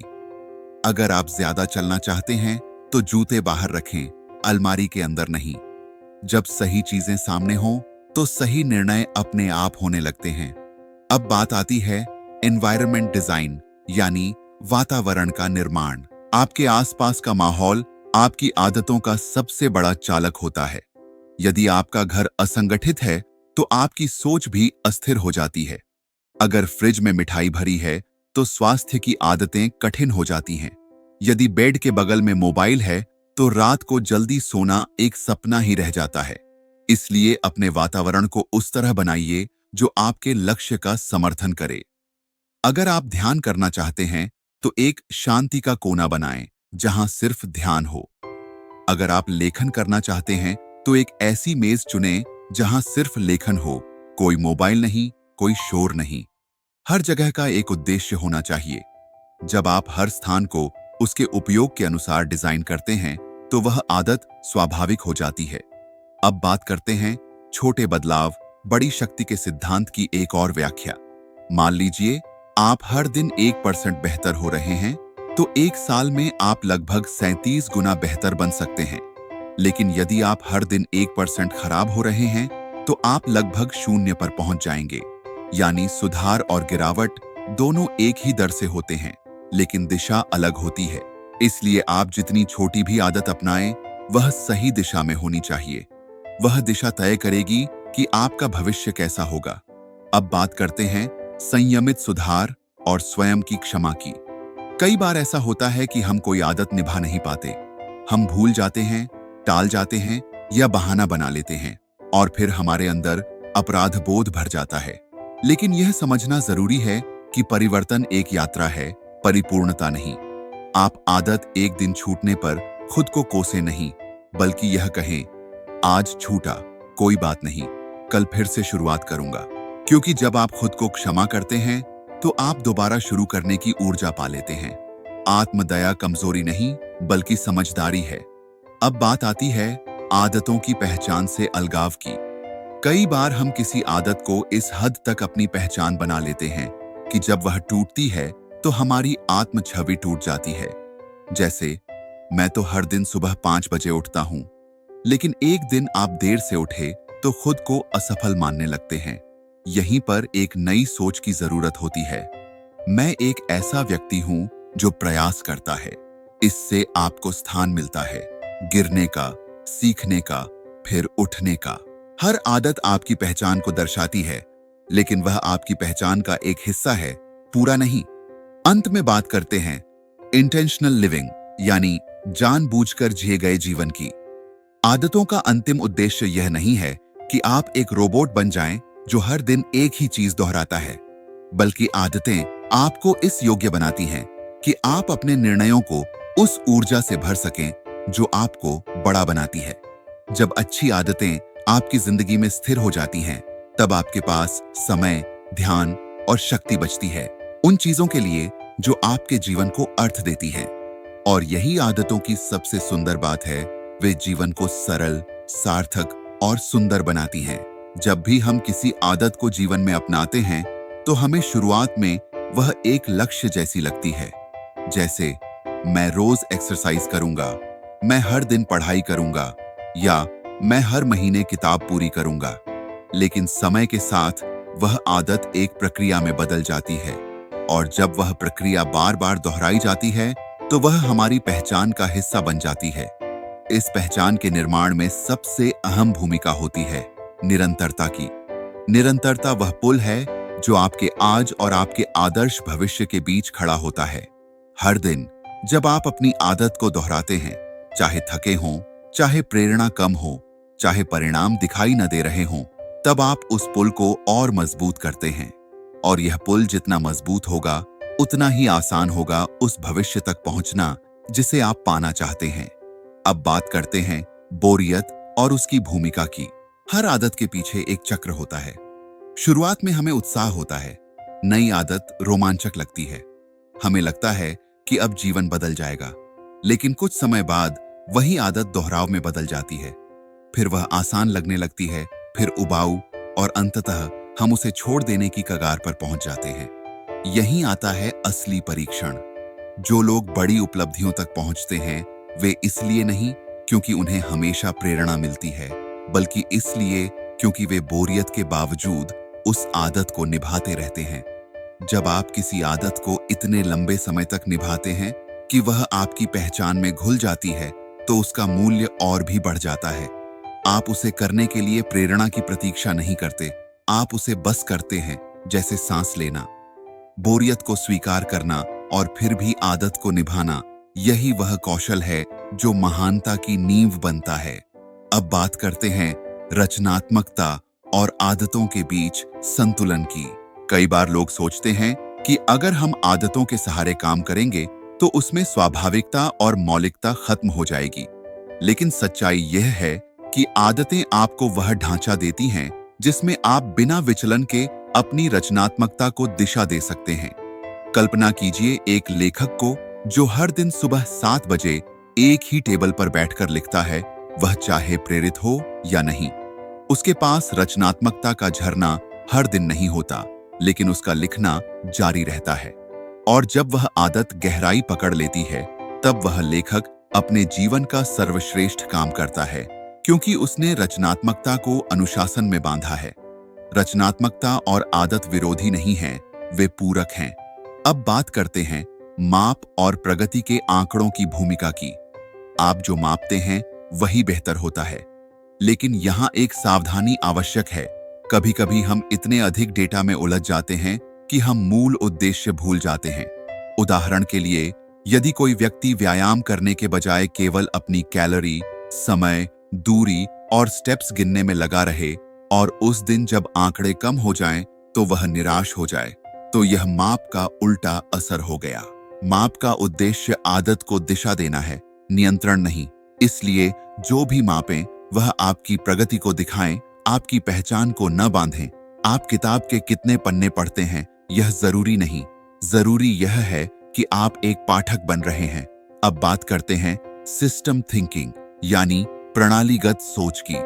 अगर आप ज्यादा चलना चाहते हैं, तो जूते बाहर रखें, अलमारी के अंदर नहीं। जब सही चीजें सामने हों, तो सही निर्णय अपने आप होने लगते हैं। अब बात आती है एनवायरनमेंट डिजाइन यानी वातावरण का निर्माण। आपके आसपास का माहौल आपकी आदतों का सबसे बड़ा चालक होता है। यदि आपका घर असंगठित है, तो आपकी सोच भी अस्थिर हो जाती है। अगर फ्रिज में मिठाई भरी है, तो स्वास्थ्य की आदतें कठिन हो जाती हैं। यदि बेड के बगल में मोबाइल है, तो रात को जल्दी सोना एक सपना ही रह जाता है। इसलिए अपने वातावरण को उस तरह बनाइए जो आपके लक्ष्य का समर्थन करे। अगर आप ध्यान करना चाहते हैं, तो एक शांति का कोना बनाएं, जहां सिर्फ ध्यान हो। अगर आप लेखन करना चाहते हैं, तो एक ऐसी मेज चुनें जहां सिर्फ लेखन हो, कोई मोबाइल नहीं, कोई शोर नहीं। हर जगह का एक उद्देश्य होना चाहिए। जब आप हर स्थान को उसके उपयोग के अनुसार डिजाइन करते हैं, तो वह आदत स्वाभाविक हो जाती है। अब बात करते हैं छोटे बदलाव बड़ी शक्ति के सिद्धांत की एक और व्याख्या। मान लीजिए आप हर दिन 1% बेहतर हो रहे हैं, तो एक साल में आप लगभग 37 गुना बेहतर बन सकते हैं। लेकिन यदि आप हर दिन 1% खराब हो रहे हैं, तो आप लगभग 0 पर पहुंच जाएंगे। यानी सुधार और गिरावट दोनों एक ही दर से होते हैं, लेकिन दिशा अलग होती है। इसलिए आप जितनी छोटी भी आदत अपनाएं, वह सही दिशा में होनी चाहिए। वह दिशा तय करेगी कि आपका भविष्य कैसा होगा। अब बात करते हैं संयमित सुधार और स्वयं की क्षमा की। कई बार ऐसा होता है कि हम कोई आदत निभा नहीं पाते। हम भूल जाते हैं, टाल जाते हैं या बहाना बना लेते हैं, और फिर हमारे अंदर अपराध बोध भर जाता है। लेकिन यह समझना जरूरी है कि परिवर्तन एक यात्रा है, परिपूर्णता नहीं। आप आदत एक दिन छूटने पर खुद को कोसे नहीं, बल्कि यह कहें, आज छूटा, कोई बात नहीं, कल फिर से शुरुआत करूंगा। क्योंकि जब आप खुद को क्षमा करते हैं, तो आप दोबारा शुरू करने की ऊर्जा पा लेते हैं। आत्मदया कमजोरी नहीं, बल्कि समझदारी है। अब बात आती है आदतों की पहचान से अलगाव की। कई बार हम किसी आदत को इस हद तक अपनी पहचान बना लेते हैं कि जब वह टूटती है, तो हमारी आत्म छवि टूट जाती है। जैसे, मैं तो हर दिन सुबह 5 बजे उठता हूं, लेकिन एक दिन आप देर से उठे तो खुद को असफल मानने लगते हैं। यहीं पर एक नई सोच की जरूरत होती है। मैं एक ऐसा व्यक्ति हूं जो प्रयास करता है। इससे आपको स्थान मिलता है, गिरने का, सीखने का, फिर उठने का। हर आदत आपकी पहचान को दर्शाती है, लेकिन वह आपकी पहचान का एक हिस्सा है, पूरा नहीं। अंत में बात करते हैं इंटेंशनल लिविंग यानी जानबूझकर जिए गए जीवन की। आदतों का अंतिम उद्देश्य यह नहीं है कि आप एक रोबोट बन जाएं जो हर दिन एक ही चीज दोहराता है, बल्कि आदतें आपको इस योग्य बनाती हैं कि आप अपने निर्णयों को उस ऊर्जा से भर सकें जो आपको बड़ा बनाती है। जब अच्छी आदतें आपकी जिंदगी में स्थिर हो जाती हैं, तब आपके पास समय, ध्यान और शक्ति बचती है उन चीजों के लिए जो आपके जीवन को अर्थ देती हैं। और यही आदतों की सबसे सुंदर बात है, वे जीवन को सरल, सार्थक और सुंदर बनाती हैं। जब भी हम किसी आदत को जीवन में अपनाते हैं तो हमें शुरुआत में वह एक लक्ष्य जैसी लगती है, जैसे मैं रोज एक्सरसाइज करूंगा, मैं हर दिन पढ़ाई करूंगा या मैं हर महीने किताब पूरी करूंगा। लेकिन समय के साथ वह आदत एक प्रक्रिया में बदल जाती है और जब वह प्रक्रिया बार बार दोहराई जाती है तो वह हमारी पहचान का हिस्सा बन जाती है। इस पहचान के निर्माण में सबसे अहम भूमिका होती है निरंतरता की। निरंतरता वह पुल है जो आपके आज और आपके आदर्श भविष्य के बीच खड़ा होता है। हर दिन जब आप अपनी आदत को दोहराते हैं, चाहे थके हों, चाहे प्रेरणा कम हो, चाहे परिणाम दिखाई न दे रहे हों, तब आप उस पुल को और मजबूत करते हैं। और यह पुल जितना मजबूत होगा उतना ही आसान होगा उस भविष्य तक पहुंचना जिसे आप पाना चाहते हैं। अब बात करते हैं बोरियत और उसकी भूमिका की। हर आदत के पीछे एक चक्र होता है। शुरुआत में हमें उत्साह होता है, नई आदत रोमांचक लगती है, हमें लगता है कि अब जीवन बदल जाएगा। लेकिन कुछ समय बाद वही आदत दोहराव में बदल जाती है, फिर वह आसान लगने लगती है, फिर उबाऊ, और अंततः हम उसे छोड़ देने की कगार पर पहुंच जाते हैं। यहीं आता है असली परीक्षण। जो लोग बड़ी उपलब्धियों तक पहुंचते हैं वे इसलिए नहीं क्योंकि उन्हें हमेशा प्रेरणा मिलती है, बल्कि इसलिए क्योंकि वे बोरियत के बावजूद उस आदत को निभाते रहते हैं। जब आप किसी आदत को इतने लंबे समय तक निभाते हैं कि वह आपकी पहचान में घुल जाती है तो उसका मूल्य और भी बढ़ जाता है। आप उसे करने के लिए प्रेरणा की प्रतीक्षा नहीं करते, आप उसे बस करते हैं, जैसे सांस लेना। बोरियत को स्वीकार करना और फिर भी आदत को निभाना, यही वह कौशल है जो महानता की नींव बनता है। अब बात करते हैं रचनात्मकता और आदतों के बीच संतुलन की। कई बार लोग सोचते हैं कि अगर हम आदतों के सहारे काम करेंगे तो उसमें स्वाभाविकता और मौलिकता खत्म हो जाएगी। लेकिन सच्चाई यह है कि आदतें आपको वह ढांचा देती हैं जिसमें आप बिना विचलन के अपनी रचनात्मकता को दिशा दे सकते हैं। कल्पना कीजिए एक लेखक को जो हर दिन सुबह 7 बजे एक ही टेबल पर बैठकर लिखता है, वह चाहे प्रेरित हो या नहीं। उसके पास रचनात्मकता का झरना हर दिन नहीं होता, लेकिन उसका लिखना जारी रहता है। और जब वह आदत गहराई पकड़ लेती है, तब वह लेखक अपने जीवन का सर्वश्रेष्ठ काम करता है, क्योंकि उसने रचनात्मकता को अनुशासन में बांधा है। रचनात्मकता और आदत विरोधी नहीं हैं, वे पूरक हैं। अब बात करते हैं माप और प्रगति के आंकड़ों की भूमिका की। आप जो मापते हैं वही बेहतर होता है, लेकिन यहाँ एक सावधानी आवश्यक है। कभी कभी हम इतने अधिक डेटा में उलझ जाते हैं कि हम मूल उद्देश्य भूल जाते हैं। उदाहरण के लिए, यदि कोई व्यक्ति व्यायाम करने के बजाय केवल अपनी कैलोरी, समय, दूरी और स्टेप्स गिनने में लगा रहे और उस दिन जब आंकड़े कम हो जाएं तो वह निराश हो जाए, तो यह माप का उल्टा असर हो गया। माप का उद्देश्य आदत को दिशा देना है, नियंत्रण नहीं। इसलिए जो भी मापें वह आपकी प्रगति को दिखाएं, आपकी पहचान को न बांधें। आप किताब के कितने पन्ने पढ़ते हैं यह जरूरी नहीं, जरूरी यह है कि आप एक पाठक बन रहे हैं। अब बात करते हैं सिस्टम थिंकिंग यानी प्रणालीगत सोच की।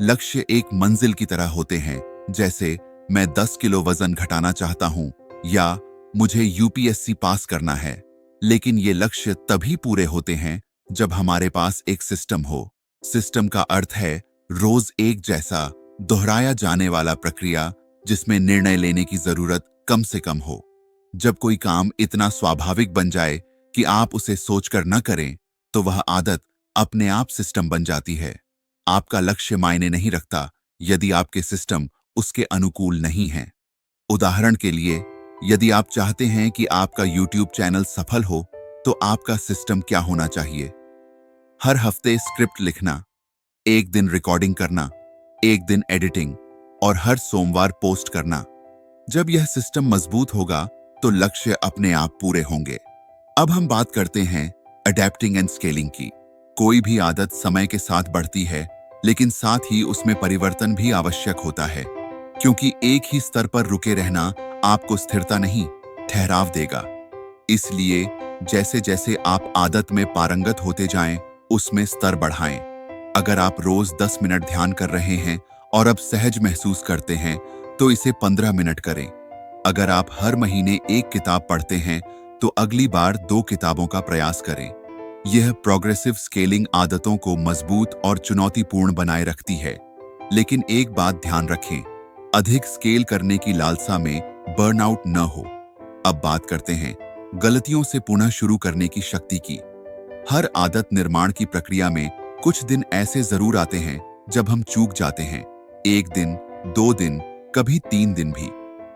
लक्ष्य एक मंजिल की तरह होते हैं, जैसे मैं 10 किलो वजन घटाना चाहता हूं या मुझे यूपीएससी पास करना है। लेकिन ये लक्ष्य तभी पूरे होते हैं जब हमारे पास एक सिस्टम हो। सिस्टम का अर्थ है रोज एक जैसा दोहराया जाने वाला प्रक्रिया जिसमें निर्णय लेने की जरूरत कम से कम हो। जब कोई काम इतना स्वाभाविक बन जाए कि आप उसे सोचकर न करें, तो वह आदत अपने आप सिस्टम बन जाती है। आपका लक्ष्य मायने नहीं रखता यदि आपके सिस्टम उसके अनुकूल नहीं है। उदाहरण के लिए, यदि आप चाहते हैं कि आपका YouTube चैनल सफल हो, तो आपका सिस्टम क्या होना चाहिए? हर हफ्ते स्क्रिप्ट लिखना, एक दिन रिकॉर्डिंग करना, एक दिन एडिटिंग और हर सोमवार पोस्ट करना। जब यह सिस्टम मजबूत होगा तो लक्ष्य अपने आप पूरे होंगे। अब हम बात करते हैं अडैप्टिंग एंड स्केलिंग की। कोई भी आदत समय के साथ बढ़ती है, लेकिन साथ ही उसमें परिवर्तन भी आवश्यक होता है, क्योंकि एक ही स्तर पर रुके रहना आपको स्थिरता नहीं, ठहराव देगा। इसलिए जैसे जैसे आप आदत में पारंगत होते जाएं, उसमें स्तर बढ़ाएं। अगर आप रोज 10 मिनट ध्यान कर रहे हैं और अब सहज महसूस करते हैं, तो इसे 15 मिनट करें। अगर आप हर महीने एक किताब पढ़ते हैं, तो अगली बार 2 किताबों का प्रयास करें। यह प्रोग्रेसिव स्केलिंग आदतों को मजबूत और चुनौतीपूर्ण बनाए रखती है। लेकिन एक बात ध्यान रखें, अधिक स्केल करने की लालसा में बर्नआउट न हो। अब बात करते हैं गलतियों से पुनः शुरू करने की शक्ति की। हर आदत निर्माण की प्रक्रिया में कुछ दिन ऐसे जरूर आते हैं जब हम चूक जाते हैं। 1 दिन, 2 दिन, कभी 3 दिन भी।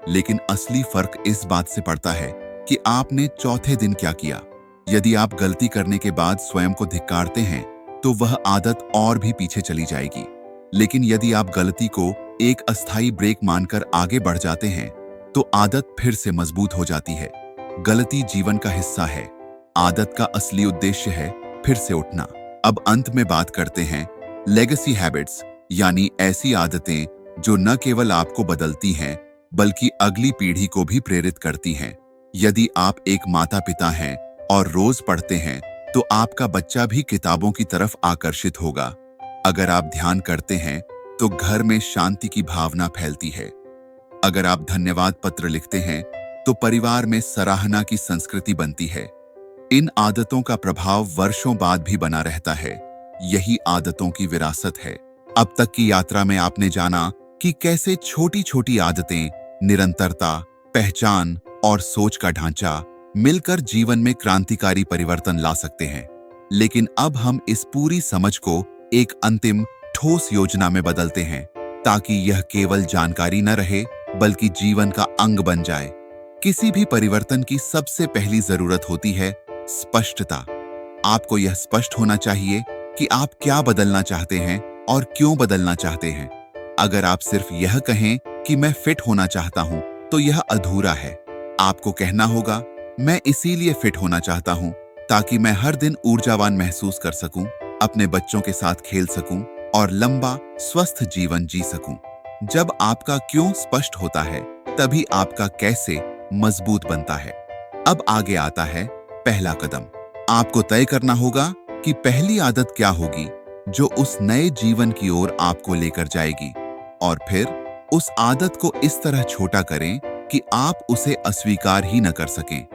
लेकिन असली फर्क इस बात से पड़ता है कि आपने चौथे दिन क्या किया। यदि आप गलती करने के बाद स्वयं को धिक्कारते हैं, तो वह आदत और भी पीछे चली जाएगी। लेकिन यदि आप गलती को एक अस्थायी ब्रेक मानकर आगे बढ़ जाते हैं, तो आदत फिर से मजबूत हो जाती है। गलती जीवन का हिस्सा है। आदत का असली उद्देश्य है फिर से उठना। अब अंत में बात करते हैं लेगेसी हैबिट्स, यानी ऐसी आदतें जो न केवल आपको बदलती हैं, बल्कि अगली पीढ़ी को भी प्रेरित करती हैं। यदि आप एक माता पिता हैं और रोज पढ़ते हैं, तो आपका बच्चा भी किताबों की तरफ आकर्षित होगा। अगर आप ध्यान करते हैं, तो घर में शांति की भावना फैलती है। अगर आप धन्यवाद पत्र लिखते हैं, तो परिवार में सराहना की संस्कृति बनती है। इन आदतों का प्रभाव वर्षों बाद भी बना रहता है। यही आदतों की विरासत है। अब तक की यात्रा में आपने जाना कि कैसे छोटी छोटी आदतें, निरंतरता, पहचान और सोच का ढांचा मिलकर जीवन में क्रांतिकारी परिवर्तन ला सकते हैं। लेकिन अब हम इस पूरी समझ को एक अंतिम ठोस योजना में बदलते हैं, ताकि यह केवल जानकारी न रहे, बल्कि जीवन का अंग बन जाए। किसी भी परिवर्तन की सबसे पहली जरूरत होती है स्पष्टता। आपको यह स्पष्ट होना चाहिए कि आप क्या बदलना चाहते हैं और क्यों बदलना चाहते हैं। अगर आप सिर्फ यह कहें कि मैं फिट होना चाहता हूं, तो यह अधूरा है। आपको कहना होगा, मैं इसीलिए फिट होना चाहता हूं ताकि मैं हर दिन ऊर्जावान महसूस कर सकूं, अपने बच्चों के साथ खेल सकूं और लंबा स्वस्थ जीवन जी सकूं। जब आपका क्यों स्पष्ट होता है, तभी आपका कैसे मजबूत बनता है। अब आगे आता है पहला कदम। आपको तय करना होगा कि पहली आदत क्या होगी जो उस नए जीवन की ओर आपको लेकर जाएगी, और फिर उस आदत को इस तरह छोटा करें कि आप उसे अस्वीकार ही न कर सकें।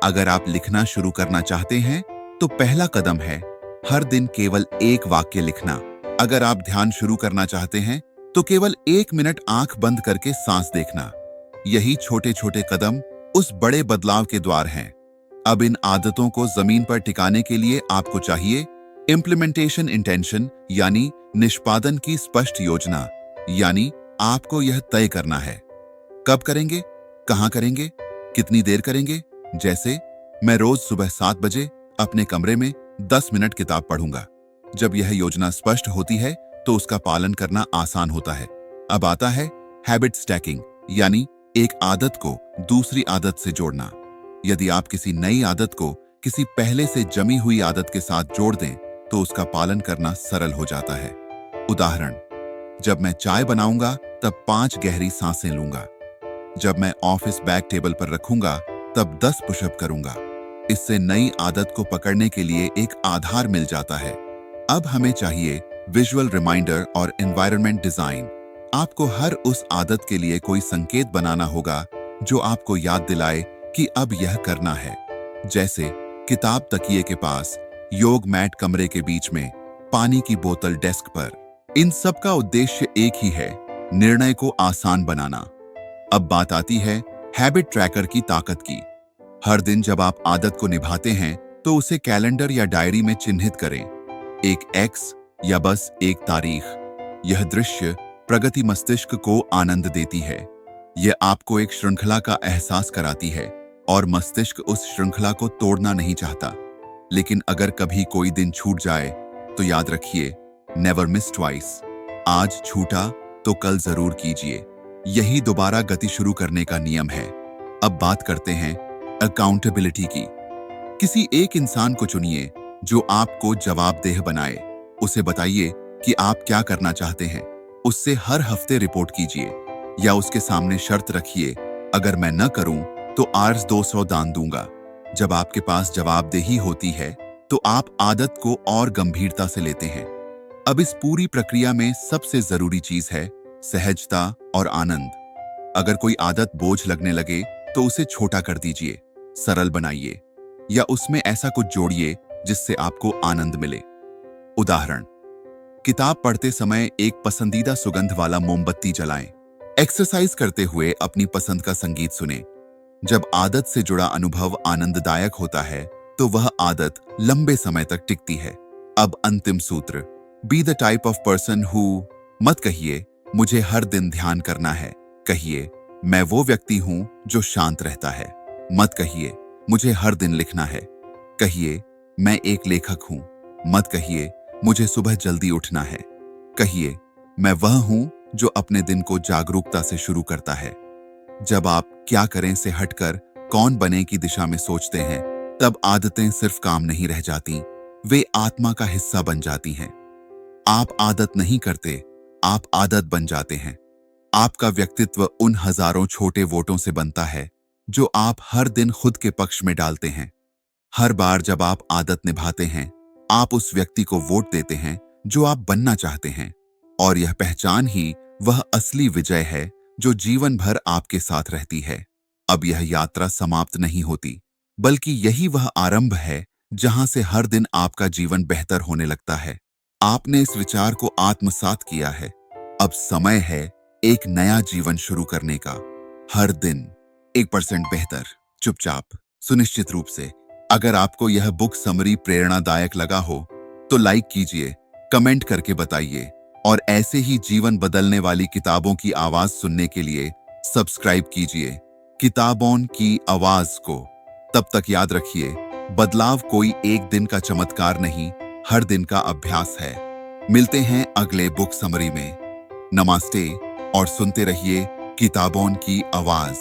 अगर आप लिखना शुरू करना चाहते हैं, तो पहला कदम है हर दिन केवल 1 वाक्य लिखना। अगर आप ध्यान शुरू करना चाहते हैं, तो केवल 1 मिनट आंख बंद करके सांस देखना। यही छोटे छोटे कदम उस बड़े बदलाव के द्वार हैं। अब इन आदतों को जमीन पर टिकाने के लिए आपको चाहिए इम्प्लीमेंटेशन इंटेंशन, यानी निष्पादन की स्पष्ट योजना। यानी आपको यह तय करना है कब करेंगे, कहां करेंगे, कितनी देर करेंगे। जैसे मैं रोज सुबह 7 बजे अपने कमरे में 10 मिनट किताब पढ़ूंगा। जब यह योजना स्पष्ट होती है, तो उसका पालन करना आसान होता है। अब आता है हैबिट स्टैकिंग, यानी एक आदत को दूसरी आदत से जोड़ना। यदि आप किसी नई आदत को किसी पहले से जमी हुई आदत के साथ जोड़ दें, तो उसका पालन करना सरल हो जाता है। उदाहरण, जब मैं चाय बनाऊंगा, तब 5 गहरी सांसें लूंगा। जब मैं ऑफिस बैग टेबल पर रखूंगा, तब 10 पुशअप करूंगा। इससे नई आदत को पकड़ने के लिए एक आधार मिल जाता है। अब हमें चाहिए विजुअल रिमाइंडर और एनवायरनमेंट डिजाइन। आपको हर उस आदत के लिए कोई संकेत बनाना होगा जो आपको याद दिलाए कि अब यह करना है। जैसे किताब तकिए के पास, योग मैट कमरे के बीच में, पानी की बोतल डेस्क पर। इन सब का उद्देश्य एक ही है, निर्णय को आसान बनाना। अब बात आती है हैबिट ट्रैकर की ताकत की। हर दिन जब आप आदत को निभाते हैं, तो उसे कैलेंडर या डायरी में चिन्हित करें। एक एक्स या बस एक तारीख। यह दृश्य प्रगति मस्तिष्क को आनंद देती है। यह आपको एक श्रृंखला का एहसास कराती है, और मस्तिष्क उस श्रृंखला को तोड़ना नहीं चाहता। लेकिन अगर कभी कोई दिन छूट जाए, तो याद रखिए, नेवर मिस ट्वाइस। आज छूटा तो कल जरूर कीजिए। यही दोबारा गति शुरू करने का नियम है। अब बात करते हैं अकाउंटेबिलिटी की। किसी एक इंसान को चुनिए जो आपको जवाबदेह बनाए। उसे बताइए कि आप क्या करना चाहते हैं। उससे हर हफ्ते रिपोर्ट कीजिए, या उसके सामने शर्त रखिए, अगर मैं न करूं तो आज 200 दान दूंगा। जब आपके पास जवाबदेही होती है, तो आप आदत को और गंभीरता से लेते हैं। अब इस पूरी प्रक्रिया में सबसे जरूरी चीज है सहजता और आनंद। अगर कोई आदत बोझ लगने लगे तो उसे छोटा कर दीजिए, सरल बनाइए या उसमें ऐसा कुछ जोड़िए जिससे आपको आनंद मिले। उदाहरण, किताब पढ़ते समय एक पसंदीदा सुगंध वाला मोमबत्ती जलाएं। एक्सरसाइज करते हुए अपनी पसंद का संगीत सुने। जब आदत से जुड़ा अनुभव आनंददायक होता है तो वह आदत लंबे समय तक टिकती है। अब अंतिम सूत्र, be the type of person who. मत कहिए मुझे हर दिन ध्यान करना है, कहिए मैं वो व्यक्ति हूं जो शांत रहता है। मत कहिए मुझे हर दिन लिखना है, कहिए मैं एक लेखक हूं। मत कहिए मुझे सुबह जल्दी उठना है, कहिए मैं वह हूं जो अपने दिन को जागरूकता से शुरू करता है। जब आप क्या करें से हटकर कौन बने की दिशा में सोचते हैं, तब आदतें सिर्फ काम नहीं रह जाती, वे आत्मा का हिस्सा बन जाती हैं। आप आदत नहीं करते, आप आदत बन जाते हैं। आपका व्यक्तित्व उन हजारों छोटे वोटों से बनता है जो आप हर दिन खुद के पक्ष में डालते हैं। हर बार जब आप आदत निभाते हैं, आप उस व्यक्ति को वोट देते हैं जो आप बनना चाहते हैं। और यह पहचान ही वह असली विजय है जो जीवन भर आपके साथ रहती है। अब यह यात्रा समाप्त नहीं होती, बल्कि यही वह आरंभ है जहां से हर दिन आपका जीवन बेहतर होने लगता है। आपने इस विचार को आत्मसात किया है। अब समय है एक नया जीवन शुरू करने का। हर दिन 1% बेहतर, चुपचाप, सुनिश्चित रूप से। अगर आपको यह बुक समरी प्रेरणादायक लगा हो तो लाइक कीजिए, कमेंट करके बताइए और ऐसे ही जीवन बदलने वाली किताबों की आवाज सुनने के लिए सब्सक्राइब कीजिए किताबों की आवाज को। तब तक याद रखिए, बदलाव कोई एक दिन का चमत्कार नहीं, हर दिन का अभ्यास है। मिलते हैं अगले बुक समरी में। नमस्ते और सुनते रहिए किताबों की आवाज।